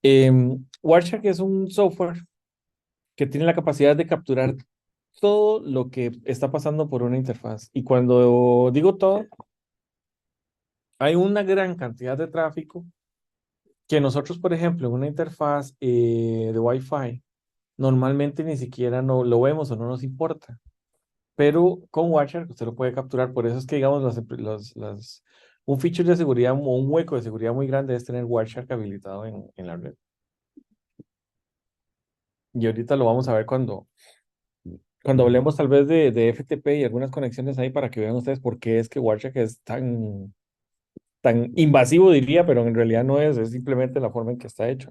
Wireshark es un software que tiene la capacidad de capturar todo lo que está pasando por una interfaz. Y cuando digo todo, hay una gran cantidad de tráfico que nosotros, por ejemplo, en una interfaz de Wi-Fi, normalmente ni siquiera no lo vemos o no nos importa. Pero con Wireshark usted lo puede capturar. Por eso es que, digamos, un feature de seguridad o un hueco de seguridad muy grande es tener Wireshark habilitado en la red. Y ahorita lo vamos a ver cuando hablemos tal vez de FTP y algunas conexiones ahí para que vean ustedes por qué es que Wireshark es tan invasivo, diría, pero en realidad no es simplemente la forma en que está hecho.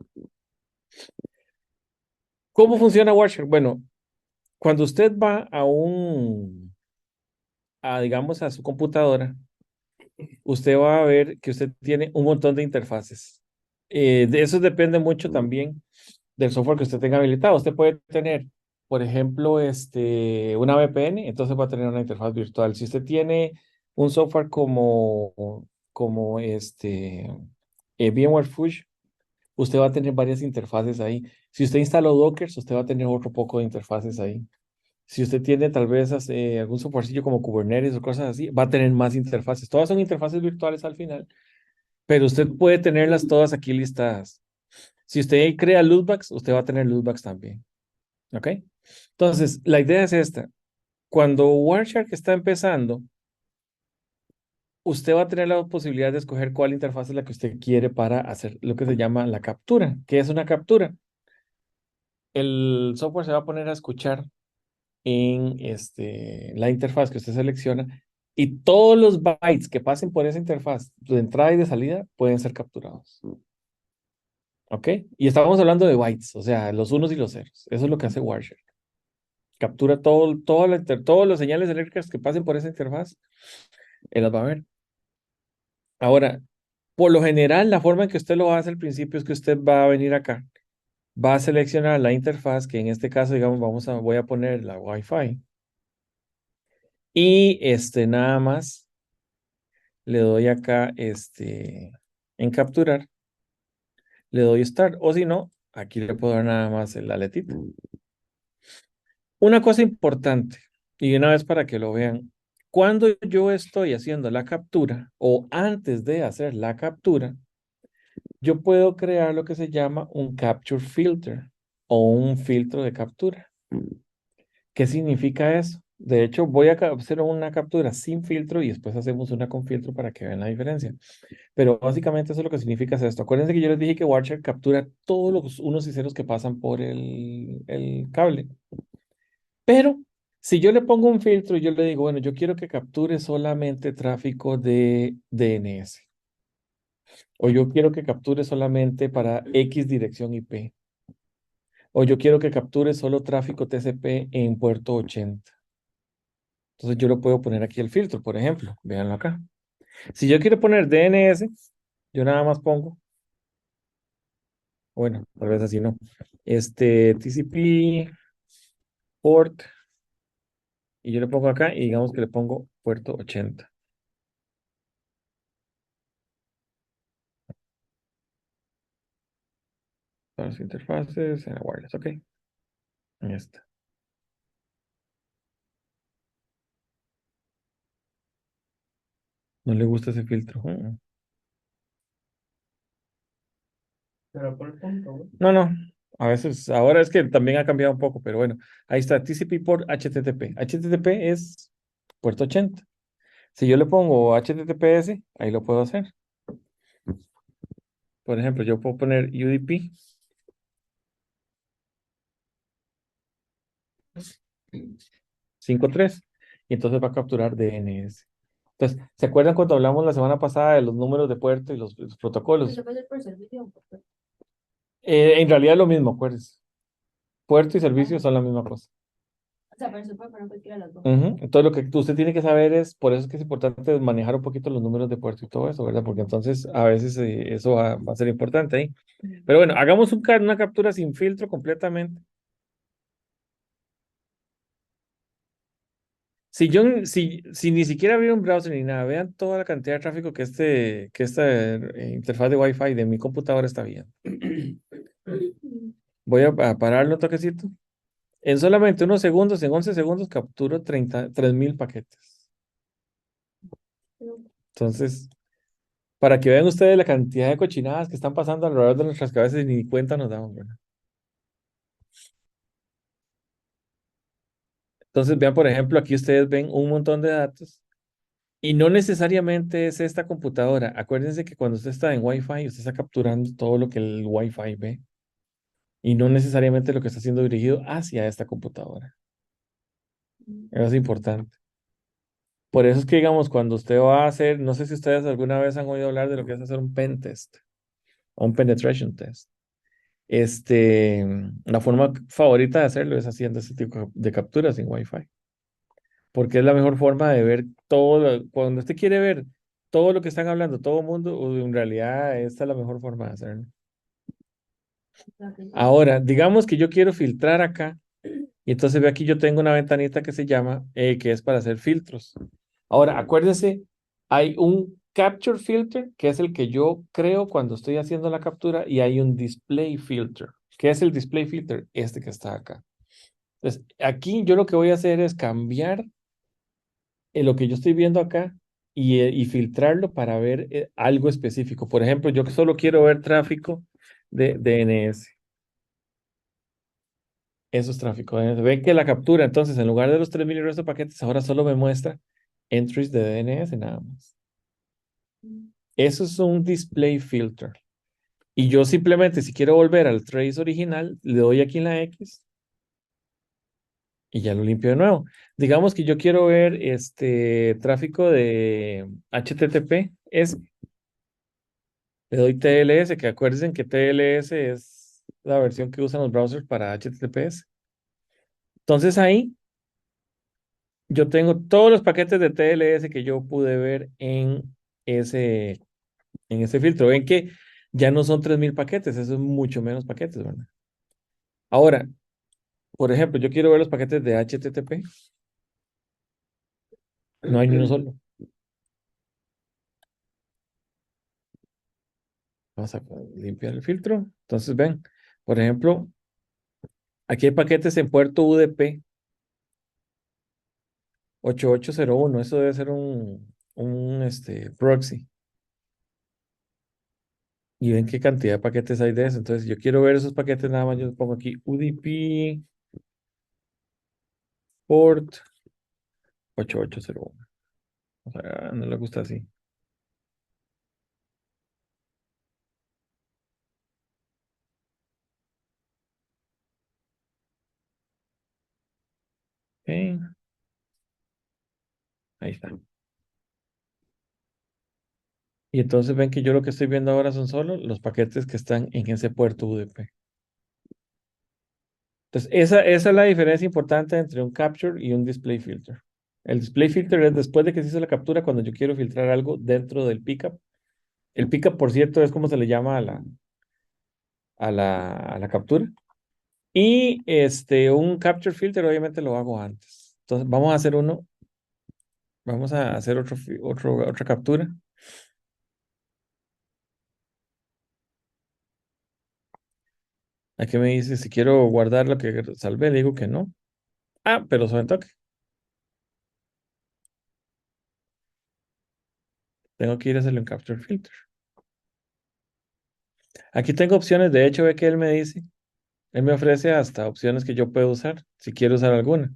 ¿Cómo funciona Wireshark? Bueno, cuando usted va digamos, a su computadora, usted va a ver que usted tiene un montón de interfaces. De eso depende mucho también del software que usted tenga habilitado. Usted puede tener, por ejemplo, una VPN, entonces va a tener una interfaz virtual. Si usted tiene un software como VMware Fusion, usted va a tener varias interfaces ahí. Si usted instaló Docker, usted va a tener otro poco de interfaces ahí. Si usted tiene tal vez algún softwarecillo como Kubernetes o cosas así, va a tener más interfaces. Todas son interfaces virtuales al final, pero usted puede tenerlas todas aquí listadas. Si usted crea loopbacks, usted va a tener loopbacks también. ¿Ok? Entonces, la idea es esta. Cuando Wireshark está empezando, usted va a tener la posibilidad de escoger cuál interfaz es la que usted quiere para hacer lo que se llama la captura. ¿Qué es una captura? El software se va a poner a escuchar en la interfaz que usted selecciona y todos los bytes que pasen por esa interfaz de entrada y de salida pueden ser capturados. ¿Ok? Y estábamos hablando de bytes, o sea, los unos y los ceros. Eso es lo que hace Wireshark. Captura todas las señales eléctricas que pasen por esa interfaz, él las va a ver. Ahora, por lo general, la forma en que usted lo hace al principio es que usted va a venir acá, va a seleccionar la interfaz, que en este caso, digamos, voy a poner la Wi-Fi, y nada más le doy acá, en capturar, le doy start, o si no, aquí le puedo dar nada más la letita. Una cosa importante, y una vez para que lo vean, cuando yo estoy haciendo la captura o antes de hacer la captura, yo puedo crear lo que se llama un capture filter o un filtro de captura. ¿Qué significa eso? De hecho, voy a hacer una captura sin filtro y después hacemos una con filtro para que vean la diferencia. Pero básicamente eso es lo que significa es esto. Acuérdense que yo les dije que Watcher captura todos los unos y ceros que pasan por el cable. Pero si yo le pongo un filtro y yo le digo, bueno, yo quiero que capture solamente tráfico de DNS, o yo quiero que capture solamente para X dirección IP, o yo quiero que capture solo tráfico TCP en puerto 80. Entonces yo lo puedo poner aquí el filtro, por ejemplo. Véanlo acá. Si yo quiero poner DNS, yo nada más pongo, bueno, tal vez así no. TCP port, y yo le pongo acá y digamos que le pongo puerto 80. Las interfaces en la wireless, ok. Ahí está. No le gusta ese filtro. Pero por punto, güey. No, no. A veces, ahora es que también ha cambiado un poco, pero bueno, ahí está, TCP por HTTP. HTTP es puerto 80. Si yo le pongo HTTPS, ahí lo puedo hacer. Por ejemplo, yo puedo poner UDP 53 y entonces va a capturar DNS. Entonces, ¿se acuerdan cuando hablamos la semana pasada de los números de puerto y los protocolos? Eso puede ser por servicio. En realidad es lo mismo, acuérdense. Puerto y servicio Ajá. son la misma cosa. O sea, pero se puede poner cualquiera de las dos. Ujú. Entonces, lo que usted tiene que saber es, por eso es que es importante manejar un poquito los números de puerto y todo eso, ¿verdad? Porque entonces a veces eso va a ser importante ahí. Ujú. Pero bueno, hagamos una captura sin filtro completamente. Si ni siquiera abrir un browser ni nada, vean toda la cantidad de tráfico que esta interfaz de Wi-Fi de mi computadora está viendo. Voy a pararlo un toquecito. En solamente unos segundos, en 11 segundos, capturo 33.000 paquetes. Entonces, para que vean ustedes la cantidad de cochinadas que están pasando alrededor de nuestras cabezas y ni cuenta nos damos, ¿verdad? Entonces, vean, por ejemplo, aquí ustedes ven un montón de datos y no necesariamente es esta computadora. Acuérdense que cuando usted está en Wi-Fi, usted está capturando todo lo que el Wi-Fi ve y no necesariamente lo que está siendo dirigido hacia esta computadora. Eso es importante. Por eso es que, digamos, cuando usted va a hacer, no sé si ustedes alguna vez han oído hablar de lo que es hacer un pen test o un penetration test. La forma favorita de hacerlo es haciendo este tipo de capturas en Wi-Fi, porque es la mejor forma de ver todo, cuando usted quiere ver todo lo que están hablando todo el mundo, en realidad esta es la mejor forma de hacerlo. Ahora, digamos que yo quiero filtrar acá, y entonces ve aquí yo tengo una ventanita que se llama, que es para hacer filtros. Ahora, acuérdese, hay un capture filter, que es el que yo creo cuando estoy haciendo la captura, y hay un display filter. ¿Qué es el display filter? Este que está acá. Entonces, aquí yo lo que voy a hacer es cambiar lo que yo estoy viendo acá y filtrarlo para ver algo específico. Por ejemplo, yo solo quiero ver tráfico de DNS. Eso es tráfico de DNS. Ven que la captura, entonces, en lugar de los 3.000 y resto de paquetes, ahora solo me muestra entries de DNS nada más. Eso es un display filter. Y yo simplemente, si quiero volver al trace original, le doy aquí en la X y ya lo limpio de nuevo. Digamos que yo quiero ver tráfico de HTTP, le doy TLS, que acuérdense que TLS es la versión que usan los browsers para HTTPS. Entonces ahí yo tengo todos los paquetes de TLS que yo pude ver ese, en ese filtro. Ven que ya no son 3.000 paquetes, eso es mucho menos paquetes, ¿verdad? Ahora, por ejemplo, yo quiero ver los paquetes de HTTP, no hay ni uno solo. Vamos a limpiar el filtro. Entonces, ven, por ejemplo, aquí hay paquetes en puerto UDP 8801. Eso debe ser un proxy. Y ven qué cantidad de paquetes hay de eso. Entonces, si yo quiero ver esos paquetes, nada más yo pongo aquí UDP port 8801. O sea, no le gusta así. Ok, ahí está. Y entonces ven que yo lo que estoy viendo ahora son solo los paquetes que están en ese puerto UDP. Entonces, esa es la diferencia importante entre un capture y un display filter. El display filter es después de que se hizo la captura cuando yo quiero filtrar algo dentro del pickup. El pickup, por cierto, es como se le llama a la captura. Y un capture filter obviamente lo hago antes. Entonces, vamos a hacer otra captura. Aquí me dice si quiero guardar lo que salvé, le digo que no. Ah, pero sobre toque. Tengo que ir a hacerle un capture filter. Aquí tengo opciones, de hecho, ve que él me ofrece hasta opciones que yo puedo usar, si quiero usar alguna.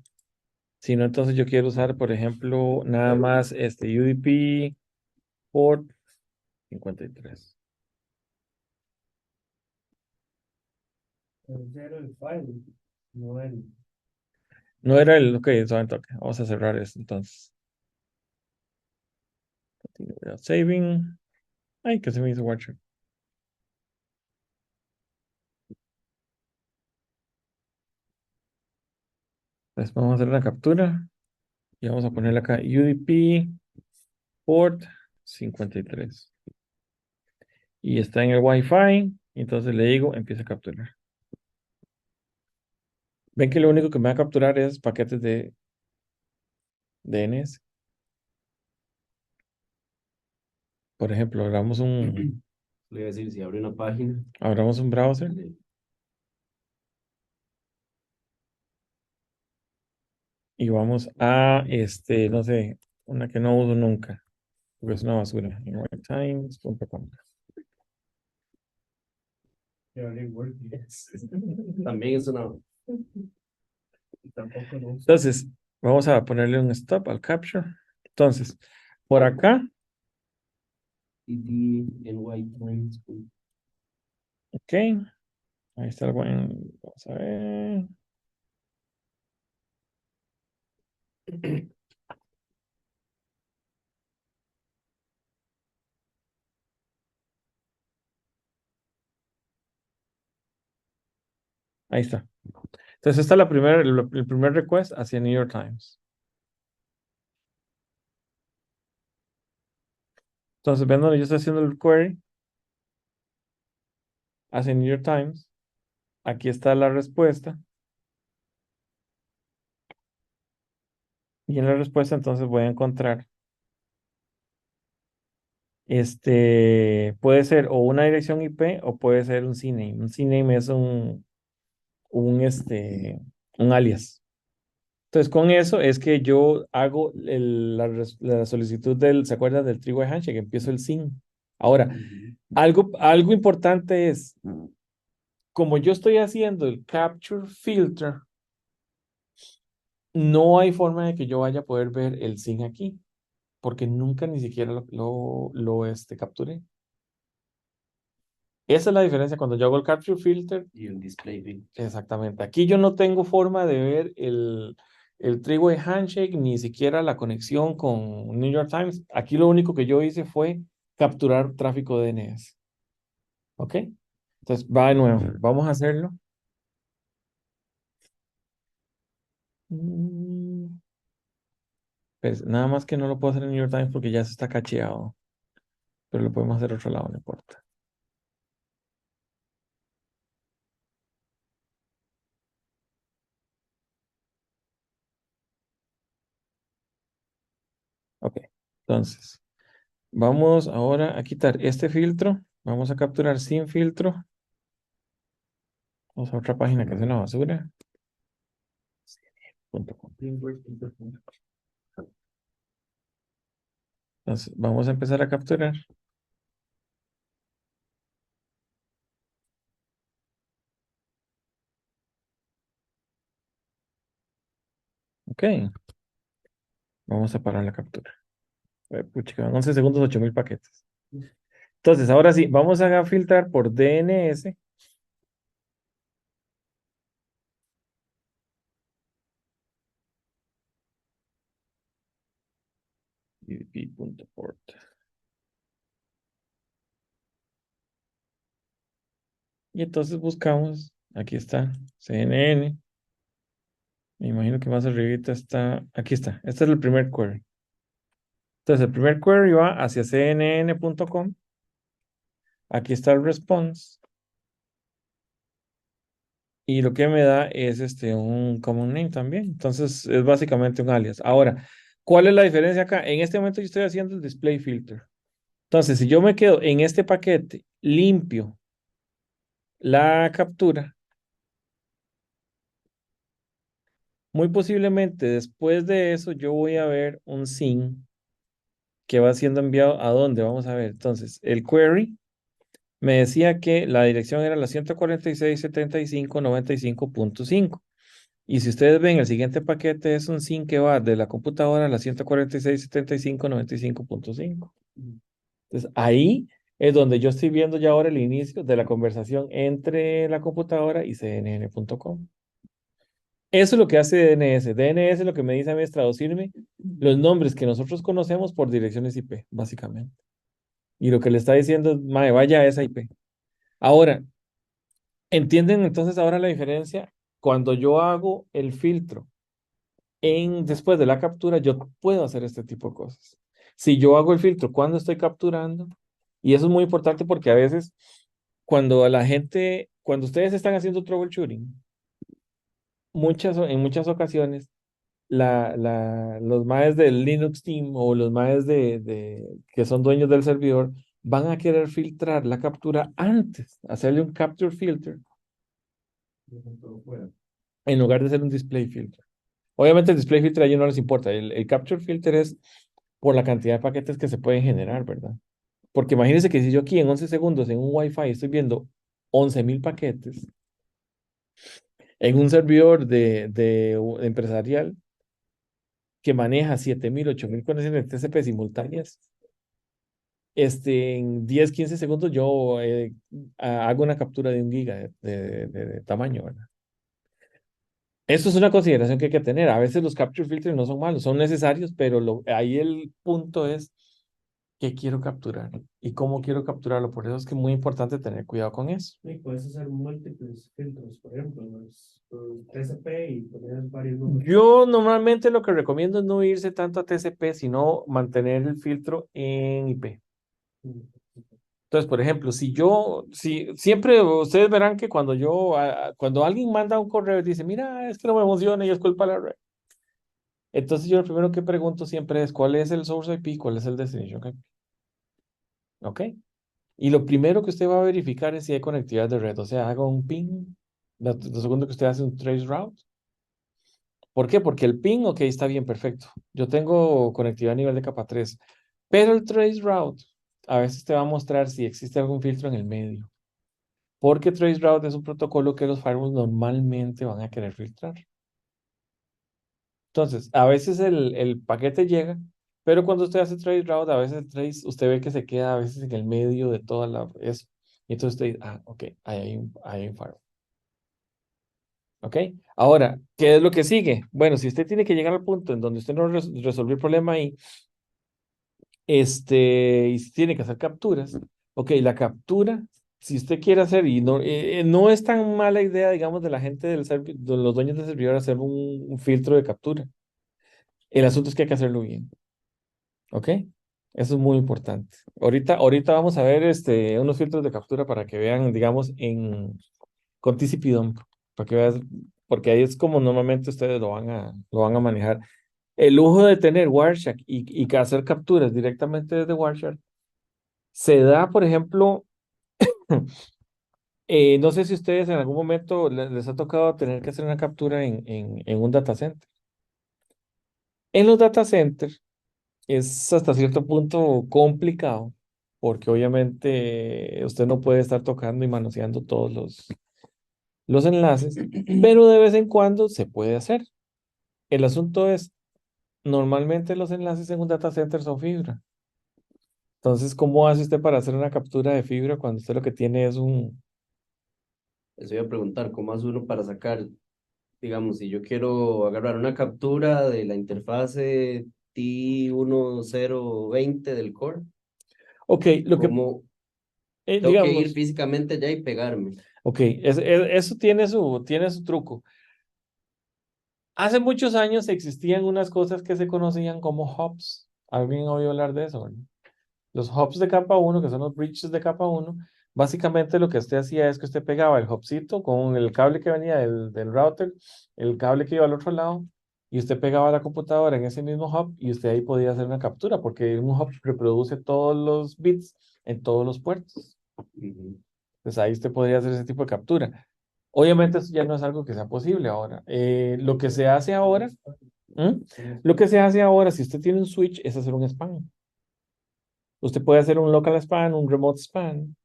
Si no, entonces yo quiero usar, por ejemplo, nada más UDP port 53. El file, no el. No era el, ok, suave toque. Vamos a cerrar esto entonces. Continue without saving. Ay, que se me hizo watcher. Pues vamos a hacer una captura y vamos a ponerle acá UDP port 53. Y está en el Wi-Fi. Y entonces le digo, empieza a capturar. Ven que lo único que me va a capturar es paquetes de DNS. Por ejemplo, Le iba a decir, si abre una página, abramos un browser. y vamos a, no sé, una que no uso nunca, porque es una basura. nytimes.com. Que already working. También es una. Tampoco no uso. Entonces, vamos a ponerle un stop al capture. Entonces, por acá, CD, NY Times. ok, ahí está el buen, vamos a ver. Ahí está. Entonces, esta es el primer request hacia New York Times. Entonces, ven donde yo estoy haciendo el query hacia New York Times. Aquí está la respuesta. Y en la respuesta, entonces voy a encontrar, puede ser o una dirección IP o puede ser un CNAME. Un CNAME es un alias. Entonces, con eso es que yo hago la solicitud ¿se acuerdan del Three-Way Handshake? Empiezo el SYN. Ahora, algo importante es, como yo estoy haciendo el Capture Filter, no hay forma de que yo vaya a poder ver el SYN aquí, porque nunca ni siquiera lo capturé. Esa es la diferencia cuando yo hago el Capture Filter. Y el display bin. Exactamente. Aquí yo no tengo forma de ver el three-way handshake, ni siquiera la conexión con New York Times. Aquí lo único que yo hice fue capturar tráfico DNS. ¿Ok? Entonces, va de nuevo. Vamos a hacerlo. Mm, Pues nada más que no lo puedo hacer en New York Times porque ya se está cacheado. Pero lo podemos hacer otro lado, no importa. Ok. Entonces, vamos ahora a quitar este filtro. Vamos a capturar sin filtro. Vamos a otra página que es una basura. .com. Entonces, vamos a empezar a capturar. Ok. Vamos a parar la captura. Puchica, 11 segundos, 8000 paquetes. Entonces, ahora sí, vamos a filtrar por DNS. UDP.port. Y entonces buscamos, aquí está, CNN. Me imagino que más arribita está, aquí está. Este es el primer query. Entonces, el primer query va hacia cnn.com. Aquí está el response. Y lo que me da es un common name también. Entonces, es básicamente un alias. Ahora, ¿cuál es la diferencia acá? En este momento yo estoy haciendo el display filter. Entonces, si yo me quedo en este paquete, limpio la captura, muy posiblemente después de eso yo voy a ver un SYN que va siendo enviado a dónde, vamos a ver. Entonces, el query me decía que la dirección era la 146.75.95.5. Y si ustedes ven, el siguiente paquete es un SYN que va de la computadora a la 146.75.95. Entonces, ahí es donde yo estoy viendo ya ahora el inicio de la conversación entre la computadora y cnn.com. Eso es lo que hace DNS. DNS lo que me dice a mí es traducirme los nombres que nosotros conocemos por direcciones IP, básicamente. Y lo que le está diciendo es, mae, vaya a esa IP. Ahora, ¿entienden entonces ahora la diferencia? Cuando yo hago el filtro después de la captura, yo puedo hacer este tipo de cosas. Si yo hago el filtro cuando estoy capturando, y eso es muy importante porque a veces cuando ustedes están haciendo troubleshooting, en muchas ocasiones, los maes del Linux Team o los maes que son dueños del servidor van a querer filtrar la captura antes, hacerle un capture filter, en lugar de hacer un display filter. Obviamente el display filter a ellos no les importa. El capture filter es por la cantidad de paquetes que se pueden generar, ¿verdad? Porque imagínense que si yo aquí en 11 segundos en un Wi-Fi estoy viendo 11.000 paquetes en un servidor de empresarial que maneja 7.000, 8.000 conexiones de TCP simultáneas, en 10, 15 segundos yo hago una captura de 1 giga de tamaño, ¿verdad? Esto es una consideración que hay que tener. A veces los capture filters no son malos, son necesarios, pero ahí el punto es qué quiero capturar y cómo quiero capturarlo. Por eso es que es muy importante tener cuidado con eso. Y puedes hacer múltiples filtros, por ejemplo, los TCP y poner varios números. Yo normalmente lo que recomiendo es no irse tanto a TCP, sino mantener el filtro en IP. Entonces, por ejemplo, si siempre ustedes verán que cuando alguien manda un correo y dice, mira, es que no me funciona y es culpa de la red. Entonces, yo lo primero que pregunto siempre es, ¿cuál es el source IP? ¿Cuál es el destination IP? ¿Ok? Y lo primero que usted va a verificar es si hay conectividad de red. O sea, haga un ping. Lo segundo que usted hace un trace route. ¿Por qué? Porque el ping, ok, está bien, perfecto. Yo tengo conectividad a nivel de capa 3, pero el trace route a veces te va a mostrar si existe algún filtro en el medio. Porque traceroute es un protocolo que los firewalls normalmente van a querer filtrar. Entonces, a veces el paquete llega, pero cuando usted hace traceroute, a veces el trace, usted ve que se queda a veces en el medio de toda eso. Y entonces usted dice, ok, ahí hay un firewall. ¿Ok? Ahora, ¿qué es lo que sigue? Bueno, si usted tiene que llegar al punto en donde usted no resolvió el problema ahí, y si tiene que hacer capturas. Ok, la captura, si usted quiere hacer, y no es tan mala idea, digamos, de la gente de los dueños del servidor hacer un filtro de captura. El asunto es que hay que hacerlo bien. Ok, eso es muy importante. Ahorita vamos a ver unos filtros de captura para que vean, digamos, con TCP-dump, para que veas, porque ahí es como normalmente ustedes lo van a manejar. El lujo de tener Wireshark y que hacer capturas directamente desde Wireshark se da, por ejemplo, no sé si ustedes en algún momento les ha tocado tener que hacer una captura en un data center. En los data centers es hasta cierto punto complicado, porque obviamente usted no puede estar tocando y manoseando todos los enlaces, pero de vez en cuando se puede hacer. El asunto es, normalmente los enlaces en un data center son fibra. Entonces, ¿cómo hace usted para hacer una captura de fibra cuando usted lo que tiene es un... Eso iba a preguntar, ¿cómo hace uno para sacar, digamos, si yo quiero agarrar una captura de la interfase T1020 del core, Ok, ¿cómo tengo que ir digamos, físicamente allá y pegarme? ok, eso tiene su truco. Hace muchos años existían unas cosas que se conocían como hubs. ¿Alguien oído hablar de eso, verdad? Los hubs de capa uno, que son los bridges de capa uno, básicamente lo que usted hacía es que usted pegaba el hubcito con el cable que venía del router, el cable que iba al otro lado, y usted pegaba la computadora en ese mismo hub y usted ahí podía hacer una captura, porque un hub reproduce todos los bits en todos los puertos. Ujú. Pues ahí usted podría hacer ese tipo de captura. Obviamente eso ya no es algo que sea posible ahora. Lo que se hace ahora, ¿m? Lo que se hace ahora, si usted tiene un switch, es hacer un span. Usted puede hacer un local span, un remote span.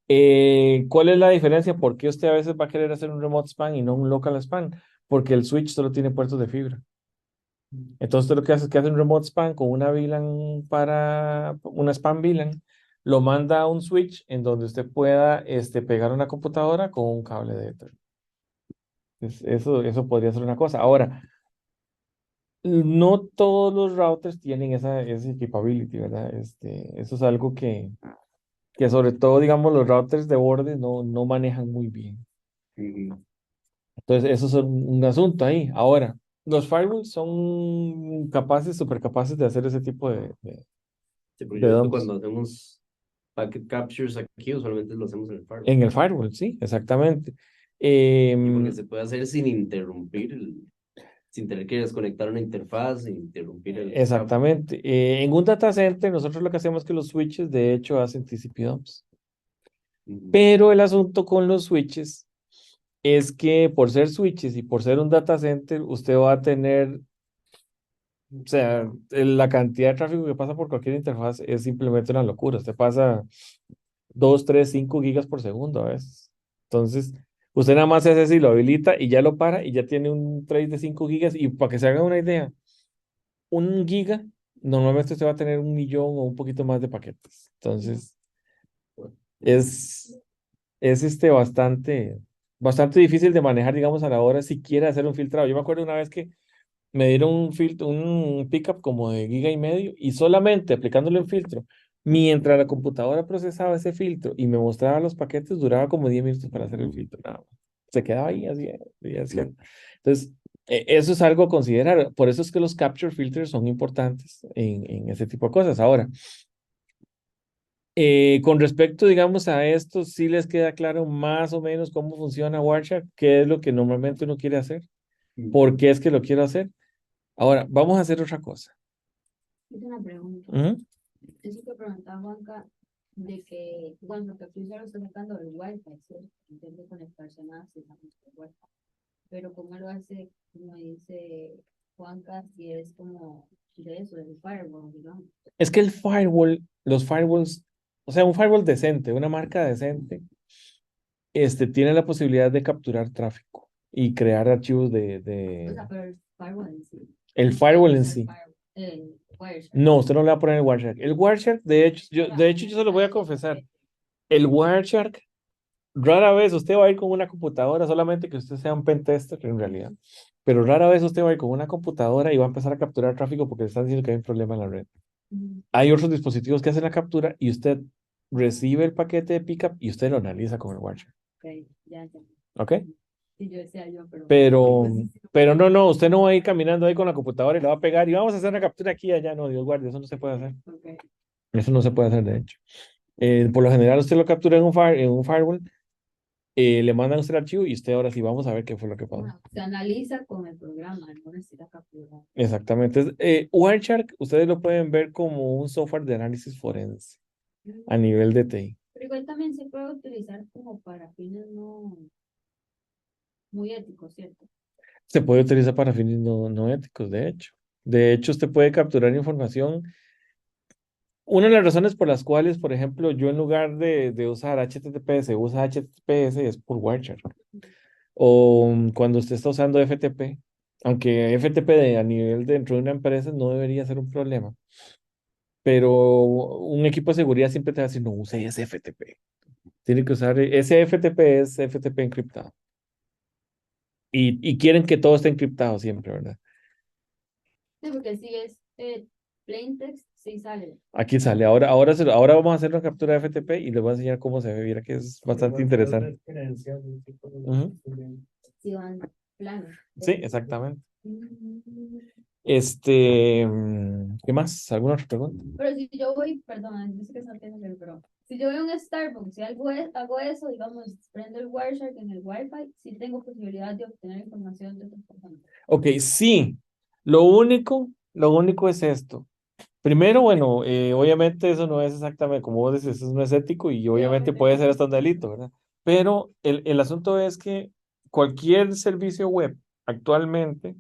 ¿Cuál es la diferencia? ¿Por qué usted a veces va a querer hacer un remote span y no un local span? Porque el switch solo tiene puertos de fibra. Entonces usted lo que hace es que hace un remote span con una VLAN para una span VLAN, lo manda a un switch en donde usted pueda pegar una computadora con un cable de Ethernet. Eso podría ser una cosa. Ahora, no todos los routers tienen esa capability, ¿verdad? Eso es algo que sobre todo, digamos, los routers de borde no manejan muy bien. Ujú. Entonces, eso es un asunto ahí. Ahora, los firewalls son capaces, súper capaces de hacer ese tipo Sí, porque de yo he visto dumps. cuando hacemos packet captures aquí, usualmente lo hacemos en el firewall. En el firewall, sí, exactamente. Y porque Em, se puede hacer sin interrumpir, sin tener que desconectar una interfaz, sin interrumpir el escape. exactamente. En un data center, nosotros lo que hacemos es que los switches, de hecho, hacen TCP dumps. Ujú. Pero el asunto con los switches es que por ser switches y por ser un data center, usted va a tener, o sea, la cantidad de tráfico que pasa por cualquier interfaz es simplemente una locura. Usted pasa 2 3 5 gigas por segundo a veces. Entonces, usted nada más hace así, lo habilita y ya lo para y ya tiene un trace de 5 gigas. Y para que se haga una idea, un giga, normalmente usted va a tener 1 millón o un poquito más de paquetes. Entonces, es, es bastante difícil de manejar, digamos, a la hora si quiere hacer un filtrado. Yo me acuerdo una vez que me dieron un pickup como de giga y medio y solamente aplicándole un filtro, mientras la computadora procesaba ese filtro y me mostraba los paquetes, duraba como 10 minutos para hacer el filtro. Nada más. Se quedaba ahí así, y así. Entonces, eso es algo a considerar. Por eso es que los capture filters son importantes en ese tipo de cosas. Ahora, con respecto, digamos, a esto, sí les queda claro más o menos cómo funciona Wireshark, qué es lo que normalmente uno quiere hacer, por qué es que lo quiero hacer. Ahora, vamos a hacer otra cosa. Es una pregunta. Ujú. Eso que preguntaba Juanca, de que, bueno, que aquí solo está sacando el Wi-Fi, ¿cierto? Intenta conectarse más, digamos, por Wi-Fi. Pero ¿cómo lo hace, como dice Juanca, si es como de eso, del firewall, digamos? Es que los firewalls, o sea, un firewall decente, una marca decente, tiene la posibilidad de capturar tráfico y crear archivos O sea, pero el firewall en sí. el No puede firewall en usar sí. Wireshark. No, usted no le va a poner el Wireshark. El Wireshark, de hecho, yo se lo voy a confesar. El Wireshark, rara vez usted va a ir con una computadora, solamente que usted sea un pentester en realidad. Pero rara vez usted va a ir con una computadora y va a empezar a capturar tráfico porque le están diciendo que hay un problema en la red. Mm, Hay otros dispositivos que hacen la captura y usted recibe el paquete de pickup y usted lo analiza con el Wireshark. ok, ya, ya. ¿Ok? Sí, yo decía yo, pero Pero, pues sí, sí, pero no, usted no va a ir caminando ahí con la computadora y lo va a pegar y vamos a hacer una captura aquí y allá. No, Dios guarde, eso no se puede hacer. ok. Eso no se puede hacer, de hecho. Por lo general, usted lo captura en un firewall, le mandan usted el archivo y usted ahora sí vamos a ver qué fue lo que pasó. Bueno, se analiza con el programa, no necesita capturar. Exactamente. Wireshark, ustedes lo pueden ver como un software de análisis forense a nivel de TI. Pero igual también se puede utilizar como para fines no muy éticos, ¿cierto? Se puede utilizar para fines no éticos, de hecho. De hecho, usted puede capturar información. Una de las razones por las cuales, por ejemplo, yo en lugar de usar HTTPS, usa HTTPS es por Wireshark. O cuando usted está usando FTP, aunque FTP a nivel dentro de una empresa no debería ser un problema, pero un equipo de seguridad siempre te va a decir, no use ese FTP. Tiene que usar ese FTP, es FTP encriptado. Y quieren que todo esté encriptado siempre, ¿verdad? Sí, porque si es plain text, sí sale. Aquí sale. Ahora vamos a hacer una captura de FTP y les voy a enseñar cómo se ve. Mira que es bastante interesante. Ujú. Si van planos. Sí, exactamente. Mm. ¿Qué más? ¿Alguna otra pregunta? Pero si yo voy, perdón, yo sé que no tiene que ver, pero si yo voy a un Starbucks y hago eso, digamos, prendo el Wireshark en el Wi-Fi, sí tengo posibilidad de obtener información de otras personas. Ok, sí. Lo único es esto. Primero, bueno, obviamente eso no es exactamente como vos decís, eso no es ético y Sí, obviamente puede obviamente. ser hasta un delito, ¿verdad? Pero el asunto es que cualquier servicio web actualmente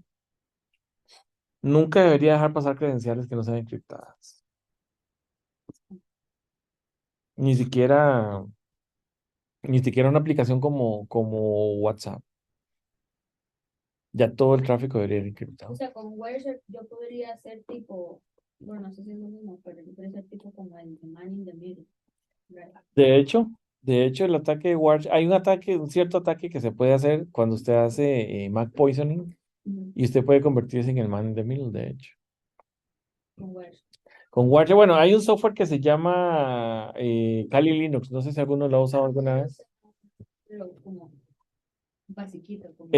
nunca debería dejar pasar credenciales que no sean encriptadas. Ni siquiera, ni siquiera una aplicación como WhatsApp. Ya todo el tráfico debería ir O encriptado. sea, con Wireshark yo podría hacer tipo, bueno, no sé si es lo mismo, pero yo podría hacer tipo como el de Man in the Middle. ¿Verdad? De hecho, de hecho, el ataque de Wireshark, hay un cierto ataque que se puede hacer cuando usted hace Mac poisoning Ujú, y usted puede convertirse en el man in the middle, de hecho. con Wireshark. Con Wireshark, bueno, hay un software que se llama Kali Linux, no sé si alguno lo ha usado alguna vez. Como basiquito, como.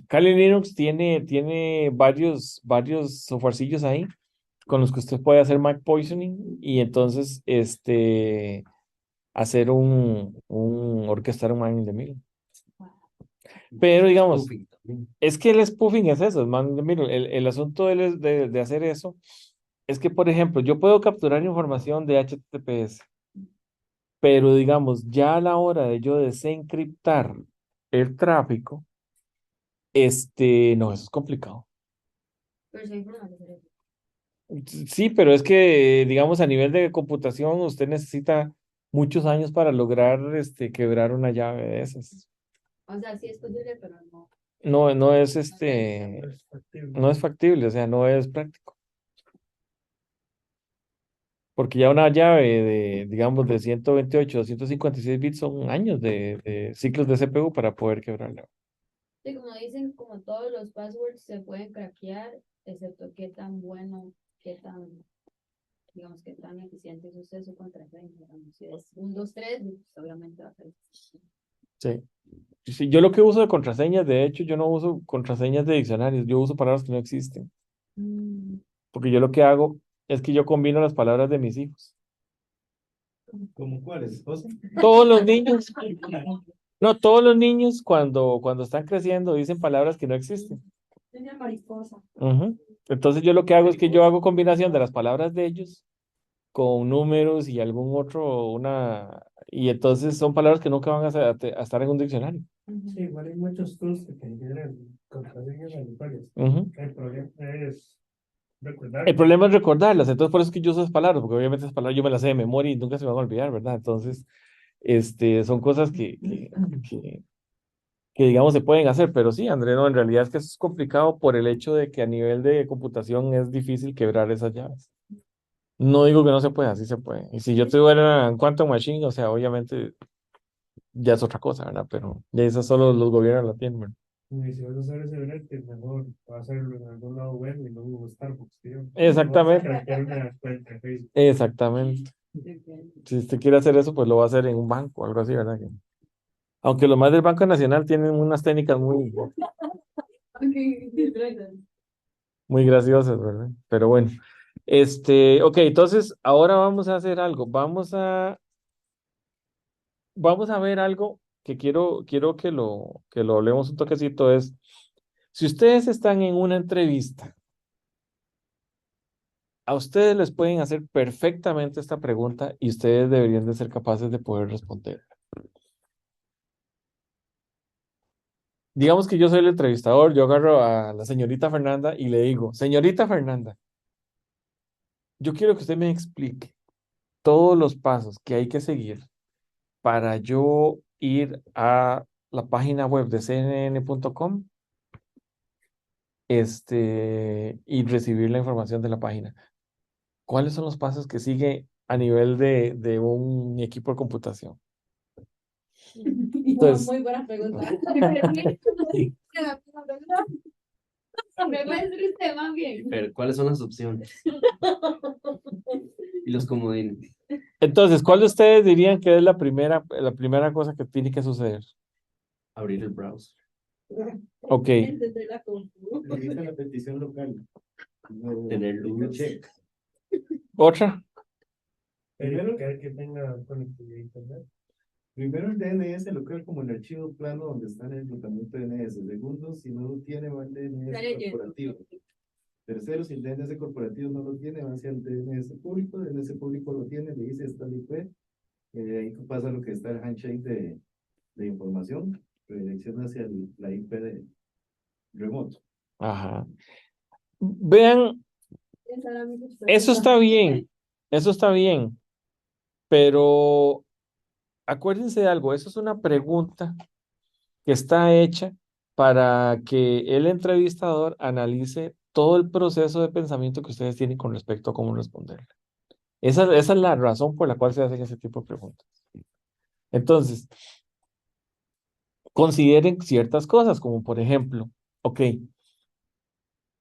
Kali Linux tiene varios softwarecillos ahí con los que usted puede hacer Mac poisoning y entonces hacer orquestar un man in the middle. Pero digamos, Spoofing también. es que el spoofing es eso, mira, el asunto de hacer eso es que, por ejemplo, yo puedo capturar información de HTTPS, pero digamos, ya a la hora de yo desencriptar el tráfico, no, eso es complicado. Pero sí hay formas de hacer eso. Sí, pero es que, digamos, a nivel de computación, usted necesita muchos años para lograr, quebrar una llave de esas. O sea, sí es posible, pero no. No, no es, Es factible. no es factible, o sea, no es práctico. Porque ya una llave de, digamos, de 128 o 156 bits son años de ciclos de CPU para poder quebrarla. Sí, como dicen, como todos los passwords se pueden craquear, excepto qué tan bueno, qué tan, digamos, qué tan eficiente es usted su contraseña. Digamos, si es 1, 2, 3, pues obviamente va a ser. Sí. Sí, yo lo que uso de contraseñas, de hecho, yo no uso contraseñas de diccionarios, yo uso palabras que no existen. Mm, Porque yo lo que hago es que yo combino las palabras de mis hijos. ¿Cómo cuáles? ¿José? Todos los niños, no, todos los niños cuando están creciendo dicen palabras que no existen. Niña mariposa. Ujú. Entonces yo lo que hago es que yo hago combinación de las palabras de ellos con números y algún otro, y entonces son palabras que nunca van a estar en un diccionario. Sí, igual hay muchos tools que te generan contraseñas aleatorias. Ujú. El problema es recordar. El problema es recordarlas, entonces por eso es que yo uso esas palabras, porque obviamente esas palabras yo me las sé de memoria y nunca se me van a olvidar, ¿verdad? Entonces, son cosas que, que, digamos se pueden hacer, pero sí, André, no, en realidad es que eso es complicado por el hecho de que a nivel de computación es difícil quebrar esas llaves. No digo que no se pueda, sí se puede. Y si yo tuviera un Quantum Machine, o sea, obviamente ya es otra cosa, ¿verdad? Pero ya eso solo los gobiernos la tienen, ¿verdad? Y si vas a hacer ese brete, mejor va a hacerlo en algún lado web y no hubo Starbucks, tío. Exactamente. No vas a craquear una cuenta de Facebook. Exactamente. Si usted quiere hacer eso, pues lo va a hacer en un banco o algo así, ¿verdad? Aunque los más del Banco Nacional tienen unas técnicas muy graciosas, ¿verdad? Pero bueno, ok, entonces ahora vamos a hacer algo. Vamos a ver algo que quiero que lo hablemos un toquecito. Si ustedes están en una entrevista, a ustedes les pueden hacer perfectamente esta pregunta y ustedes deberían de ser capaces de poder responder. Digamos que yo soy el entrevistador, yo agarro a la señorita Fernanda y le digo, señorita Fernanda, yo quiero que usted me explique todos los pasos que hay que seguir para yo ir a la página web de cnn.com, y recibir la información de la página. ¿Cuáles son los pasos que sigue a nivel de un equipo de computación? Entonces, Muy buena pregunta. ¿Me puede decir usted más bien? Pero, ¿cuáles son las opciones? Y los comodines. entonces, ¿cuál de ustedes dirían que es la primera cosa que tiene que suceder? Abrir el browser. Ok, Entender la compu. Revisa la petición local. Tener luz. Check. otra. Verificar que tenga conectividad a internet. Primero el DNS local como el archivo plano donde está el enrutamiento de DNS. Segundo, si no lo tiene, va al DNS corporativo. Tercero, si el DNS corporativo no lo tiene, va hacia el DNS público. El DNS público lo tiene, le dice está el IP. Ahí pasa lo que está el handshake de información. Redirecciona hacia la IP de remoto. Ajá. Vean, Esa era mi respuesta. eso está bien, pero acuérdense de algo, eso es una pregunta que está hecha para que el entrevistador analice todo el proceso de pensamiento que ustedes tienen con respecto a cómo responder. Esa es la razón por la cual se hacen ese tipo de preguntas. Entonces, consideren ciertas cosas, como por ejemplo, ok,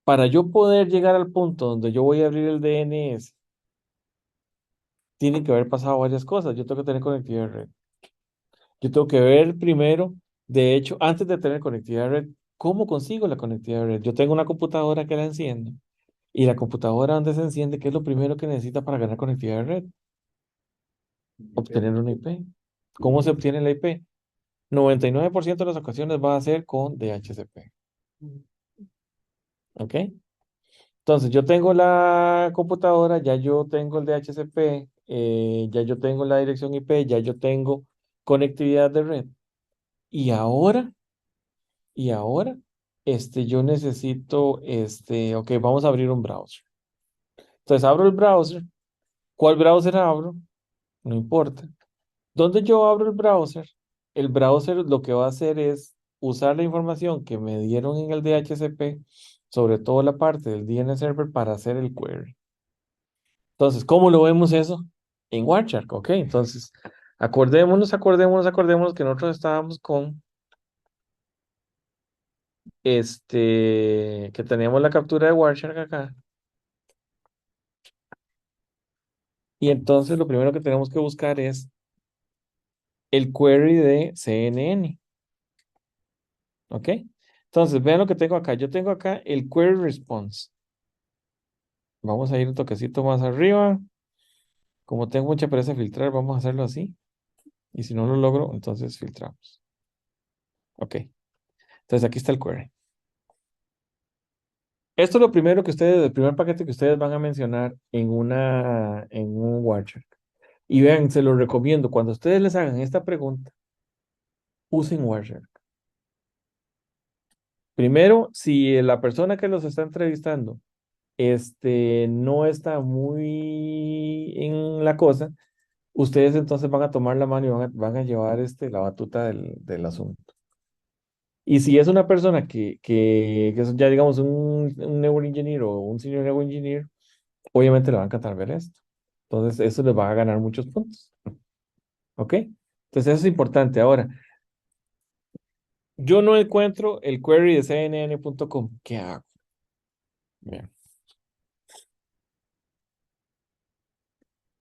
para yo poder llegar al punto donde yo voy a abrir el DNS, tienen que haber pasado varias cosas. Yo tengo que tener conectividad de red. Yo tengo que ver primero, de hecho, antes de tener conectividad de red, ¿cómo consigo la conectividad de red? Yo tengo una computadora que la enciendo y la computadora donde se enciende, ¿qué es lo primero que necesita para ganar conectividad de red? Obtener una IP. ¿Cómo se obtiene la IP? 99% de las ocasiones va a ser con DHCP. ¿Ok? Entonces, yo tengo la computadora, ya yo tengo el DHCP, ya yo tengo la dirección IP, ya yo tengo conectividad de red. Y ahora Y ahora, yo necesito, ok, vamos a abrir un browser. Entonces abro el browser. ¿Cuál browser abro? No importa. Donde yo abro el browser lo que va a hacer es usar la información que me dieron en el DHCP, sobre todo la parte del DNS server, para hacer el query. Entonces, ¿cómo lo vemos eso? En Wireshark, ok. Entonces, acordémonos que nosotros estábamos con, que teníamos la captura de Wireshark acá. Y entonces lo primero que tenemos que buscar es el query de CNN. ¿Ok? Entonces, vean lo que tengo acá. Yo tengo acá el query response. Vamos a ir un toquecito más arriba. Como tengo mucha pereza de filtrar, vamos a hacerlo así. Y si no lo logro, entonces filtramos. Ok. Entonces aquí está el query. Esto es lo primero que ustedes, el primer paquete que ustedes van a mencionar en un Wireshark. Y vean, se lo recomiendo. Cuando ustedes les hagan esta pregunta, usen Wireshark. Primero, si la persona que los está entrevistando no está muy en la cosa, ustedes entonces van a tomar la mano y van a llevar la batuta del asunto. Y si es una persona que es ya digamos un neuroengineer o un senior neuroengineer, obviamente le va a encantar ver esto. Entonces eso les va a ganar muchos puntos. ¿Ok? Entonces eso es importante. Ahora, yo no encuentro el query de cnn.com. ¿Qué hago? Bien,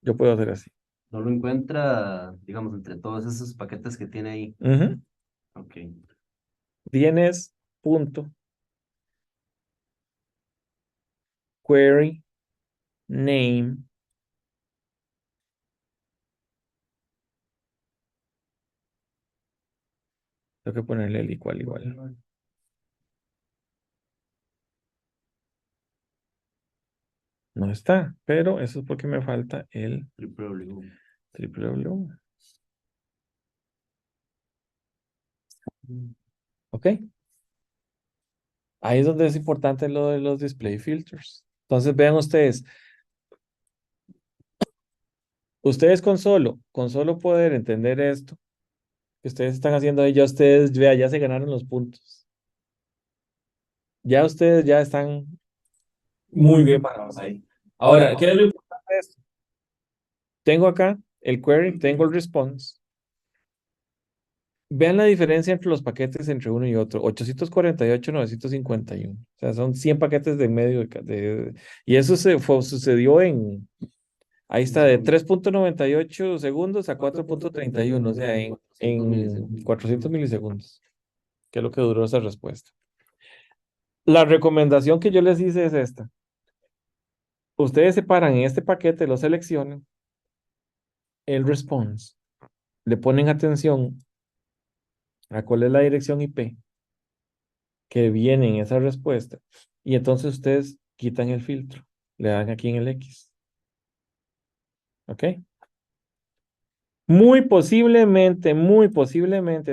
yo puedo hacer así. No lo encuentra, digamos, entre todos esos paquetes que tiene ahí. Ujú. Ok. Tienes punto query name. Tengo que ponerle el igual, igual. No está, pero eso es porque me falta el www. www. ¿Ok? Ahí es donde es importante lo de los display filters. Entonces vean ustedes con solo poder entender esto que ustedes están haciendo ahí, ya ustedes, vea, ya se ganaron los puntos. Ya ustedes ya están muy bien parados ahí. Ahora, ¿qué es lo importante de esto? Tengo acá el query, tengo el response. Vean la diferencia entre los paquetes entre uno y otro. 848, 951. O sea, son 100 paquetes de medio. Y eso sucedió ahí está, de 3.98 segundos a 4.31. O sea, en 400 milisegundos, que es lo que duró esa respuesta. La recomendación que yo les hice es esta. Ustedes separan en este paquete, lo seleccionan, el response, le ponen atención a cuál es la dirección IP que viene en esa respuesta. Y entonces ustedes quitan el filtro. Le dan aquí en el X. ¿Ok? Muy posiblemente,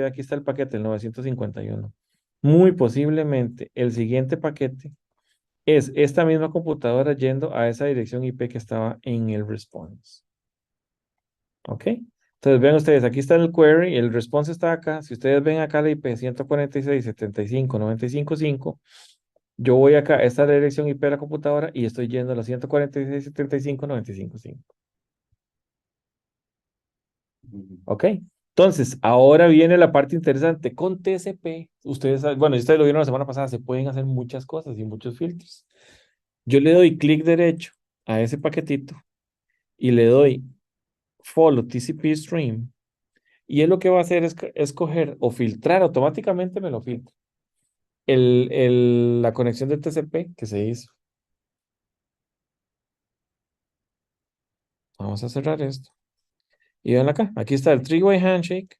aquí está el paquete, el 951. Muy posiblemente el siguiente paquete es esta misma computadora yendo a esa dirección IP que estaba en el response. ¿Ok? Entonces vean ustedes, aquí está el query, el response está acá. Si ustedes ven acá la IP 146.75.95.5, yo voy acá, esta es la dirección IP de la computadora y estoy yendo a la 146.75.95.5. Ujú. ¿Ok? Entonces, ahora viene la parte interesante. Con TCP, ustedes, bueno, ustedes lo vieron la semana pasada, se pueden hacer muchas cosas y muchos filtros. Yo le doy clic derecho a ese paquetito y le doy follow TCP stream. Y él lo que va a hacer es escoger o filtrar, automáticamente me lo filtra, la conexión de TCP que se hizo. Vamos a cerrar esto. Y ven acá, aquí está el three-way handshake,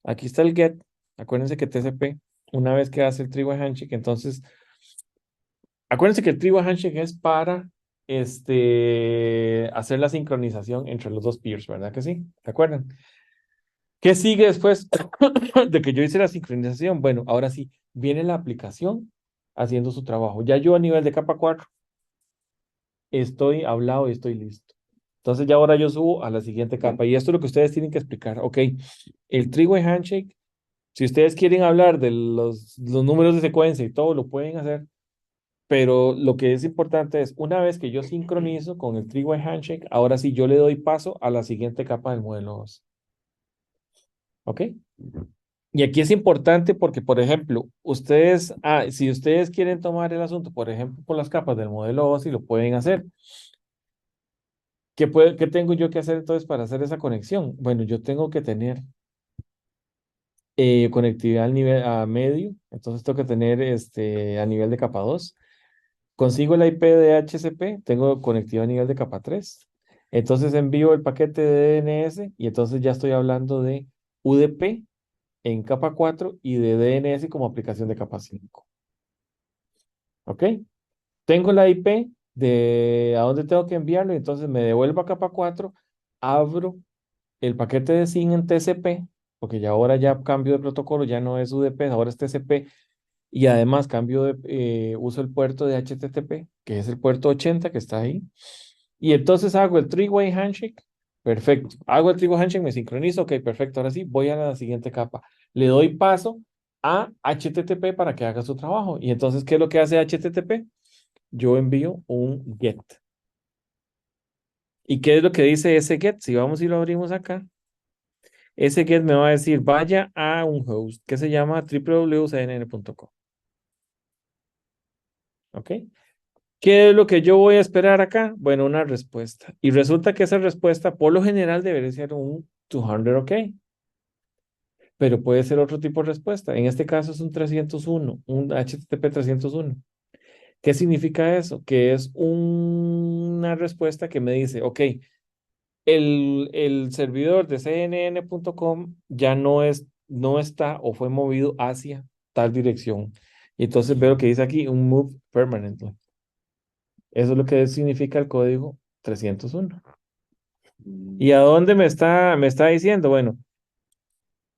aquí está el get. Acuérdense que TCP, una vez que hace el three-way handshake, entonces, acuérdense que el three-way handshake es para hacer la sincronización entre los dos peers, ¿verdad que sí? ¿Se acuerdan? ¿Qué sigue después de que yo hice la sincronización? Bueno, ahora sí, viene la aplicación haciendo su trabajo. Ya yo a nivel de capa 4 estoy hablado y estoy listo. Entonces ya ahora yo subo a la siguiente capa y esto es lo que ustedes tienen que explicar. Ok, el three-way handshake, si ustedes quieren hablar de los números de secuencia y todo, lo pueden hacer, pero lo que es importante es, una vez que yo sincronizo con el three-way handshake, ahora sí yo le doy paso a la siguiente capa del modelo 2. ¿Ok? Y aquí es importante porque, por ejemplo, ustedes, si ustedes quieren tomar el asunto, por ejemplo, por las capas del modelo OSI, lo pueden hacer. ¿Qué tengo yo que hacer entonces para hacer esa conexión? Bueno, yo tengo que tener conectividad al nivel a medio, entonces tengo que tener a nivel de capa 2. Consigo el IP de HCP, tengo conectividad a nivel de capa 3. Entonces envío el paquete de DNS y entonces ya estoy hablando de UDP en capa 4 y de DNS como aplicación de capa 5. ¿Ok? Tengo la IP de a dónde tengo que enviarlo, y entonces me devuelvo a capa 4, abro el paquete de SYN en TCP, porque ya ahora ya cambio de protocolo, ya no es UDP, ahora es TCP, y además uso el puerto de HTTP, que es el puerto 80 que está ahí, y entonces hago el three-way handshake, perfecto, hago el three-way handshake, me sincronizo, ok, perfecto, ahora sí, voy a la siguiente capa, le doy paso a HTTP para que haga su trabajo, y entonces, ¿qué es lo que hace HTTP? Yo envío un GET. ¿Y qué es lo que dice ese GET? Si vamos y lo abrimos acá, ese GET me va a decir, vaya a un host que se llama www.cnn.com. ¿Ok? ¿Qué es lo que yo voy a esperar acá? Bueno, una respuesta. Y resulta que esa respuesta, por lo general, debería ser un 200 OK, pero puede ser otro tipo de respuesta. En este caso es un 301, un HTTP 301. ¿Qué significa eso? Que es una respuesta que me dice, ok, el servidor de cnn.com ya no está o fue movido hacia tal dirección. Y entonces veo que dice aquí un move permanently. Eso es lo que significa el código 301. ¿Y a dónde me está diciendo? Bueno,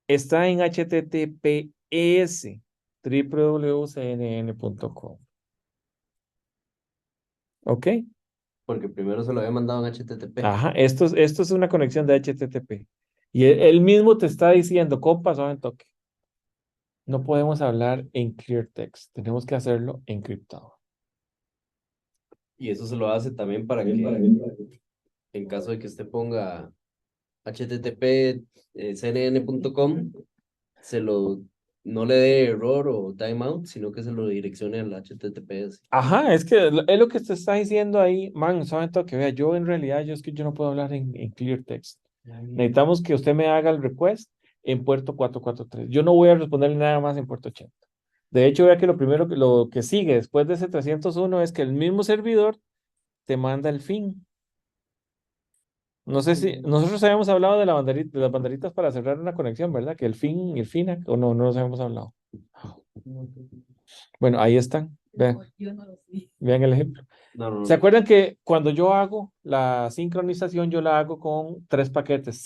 está en HTTPS www.cnn.com. ¿Ok? Porque primero se lo había mandado en HTTP. Ajá, esto es una conexión de HTTP. Y él mismo te está diciendo, compa, suave en toque. No podemos hablar en clear text, tenemos que hacerlo encriptado. Y eso se lo hace también para que, en caso de que usted ponga http cnn.com, no le dé error o timeout, sino que se lo direccione al HTTPS. Ajá, es que es lo que te está diciendo ahí, man, suave en toque. Vea, yo en realidad, es que yo no puedo hablar en clear text. Necesitamos que usted me haga el request en puerto 443. Yo no voy a responderle nada más en puerto 80. De hecho, vea que lo que sigue después de ese 301 es que el mismo servidor te manda el fin. No sé si nosotros habíamos hablado de las banderitas para cerrar una conexión, ¿verdad? Que el fin y el FINAC, o no nos habíamos hablado. Bueno, ahí están. Vean, Yo no lo sé. vean el ejemplo. No, no, ¿Se no. acuerdan que cuando yo hago la sincronización, yo la hago con 3 paquetes?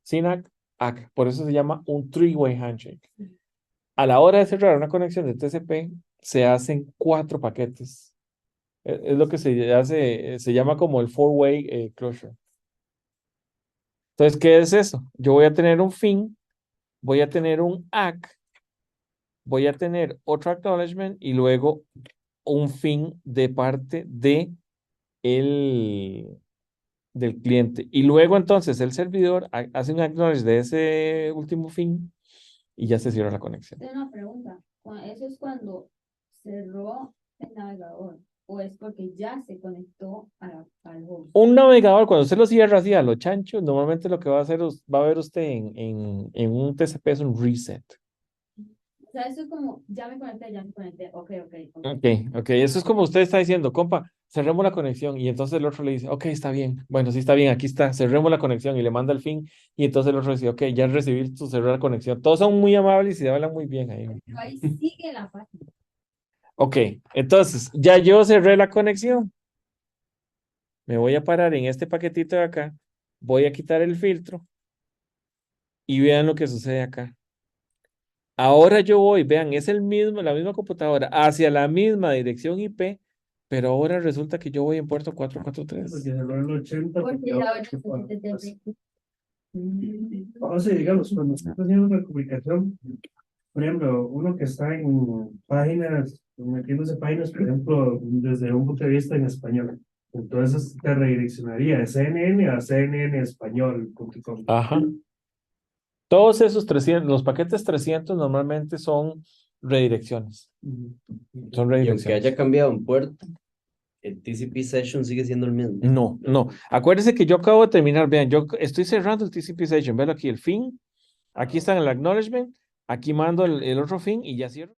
SYNAC, ACK. Por eso se llama un three-way handshake. A la hora de cerrar una conexión de TCP, se hacen 4 paquetes. Es lo que se hace, se llama como el four-way closure. Entonces, ¿qué es eso? Yo voy a tener un fin, voy a tener un ACK, voy a tener otro acknowledgement y luego un fin de parte el, del cliente. Y luego entonces el servidor hace un acknowledge de ese último fin y ya se cierra la conexión. Tengo una pregunta. ¿Eso es cuando cerró el navegador o es porque ya se conectó al host? Un navegador, cuando usted lo cierra así a lo chancho, normalmente lo que va a hacer, va a ver usted en un TCP es un reset. O sea, eso es como, ya me conecté, ok. Ok, eso es como usted está diciendo, compa, cerremos la conexión y entonces el otro le dice, ok, está bien, bueno, sí está bien, aquí está, cerremos la conexión y le manda el fin y entonces el otro dice, ok, ya recibí tu cerrar la conexión. Todos son muy amables y se hablan muy bien ahí. Pero ahí sigue la página. Ok, entonces ya yo cerré la conexión. Me voy a parar en este paquetito de acá, voy a quitar el filtro y vean lo que sucede acá. Ahora yo voy, vean, es la misma computadora hacia la misma dirección IP, pero ahora resulta que yo voy en puerto Porque 443. se lo el 80, Porque porque la ahora otra HTTP. o sea, digamos, cuando estás haciendo una comunicación, por ejemplo, uno que está en páginas, metiéndose en páginas, por ejemplo, desde un punto de vista en español. Entonces te redireccionaría de CNN a cnnespañol.com. Ajá. Todos esos 300, los paquetes 300 normalmente son redirecciones. Son Y aunque redirecciones. haya cambiado un puerto, el TCP session sigue siendo el mismo. No, no. Acuérdense que yo acabo de terminar, vean, yo estoy cerrando el TCP session, vean aquí el fin, aquí está el acknowledgement, aquí mando el otro fin y ya cierro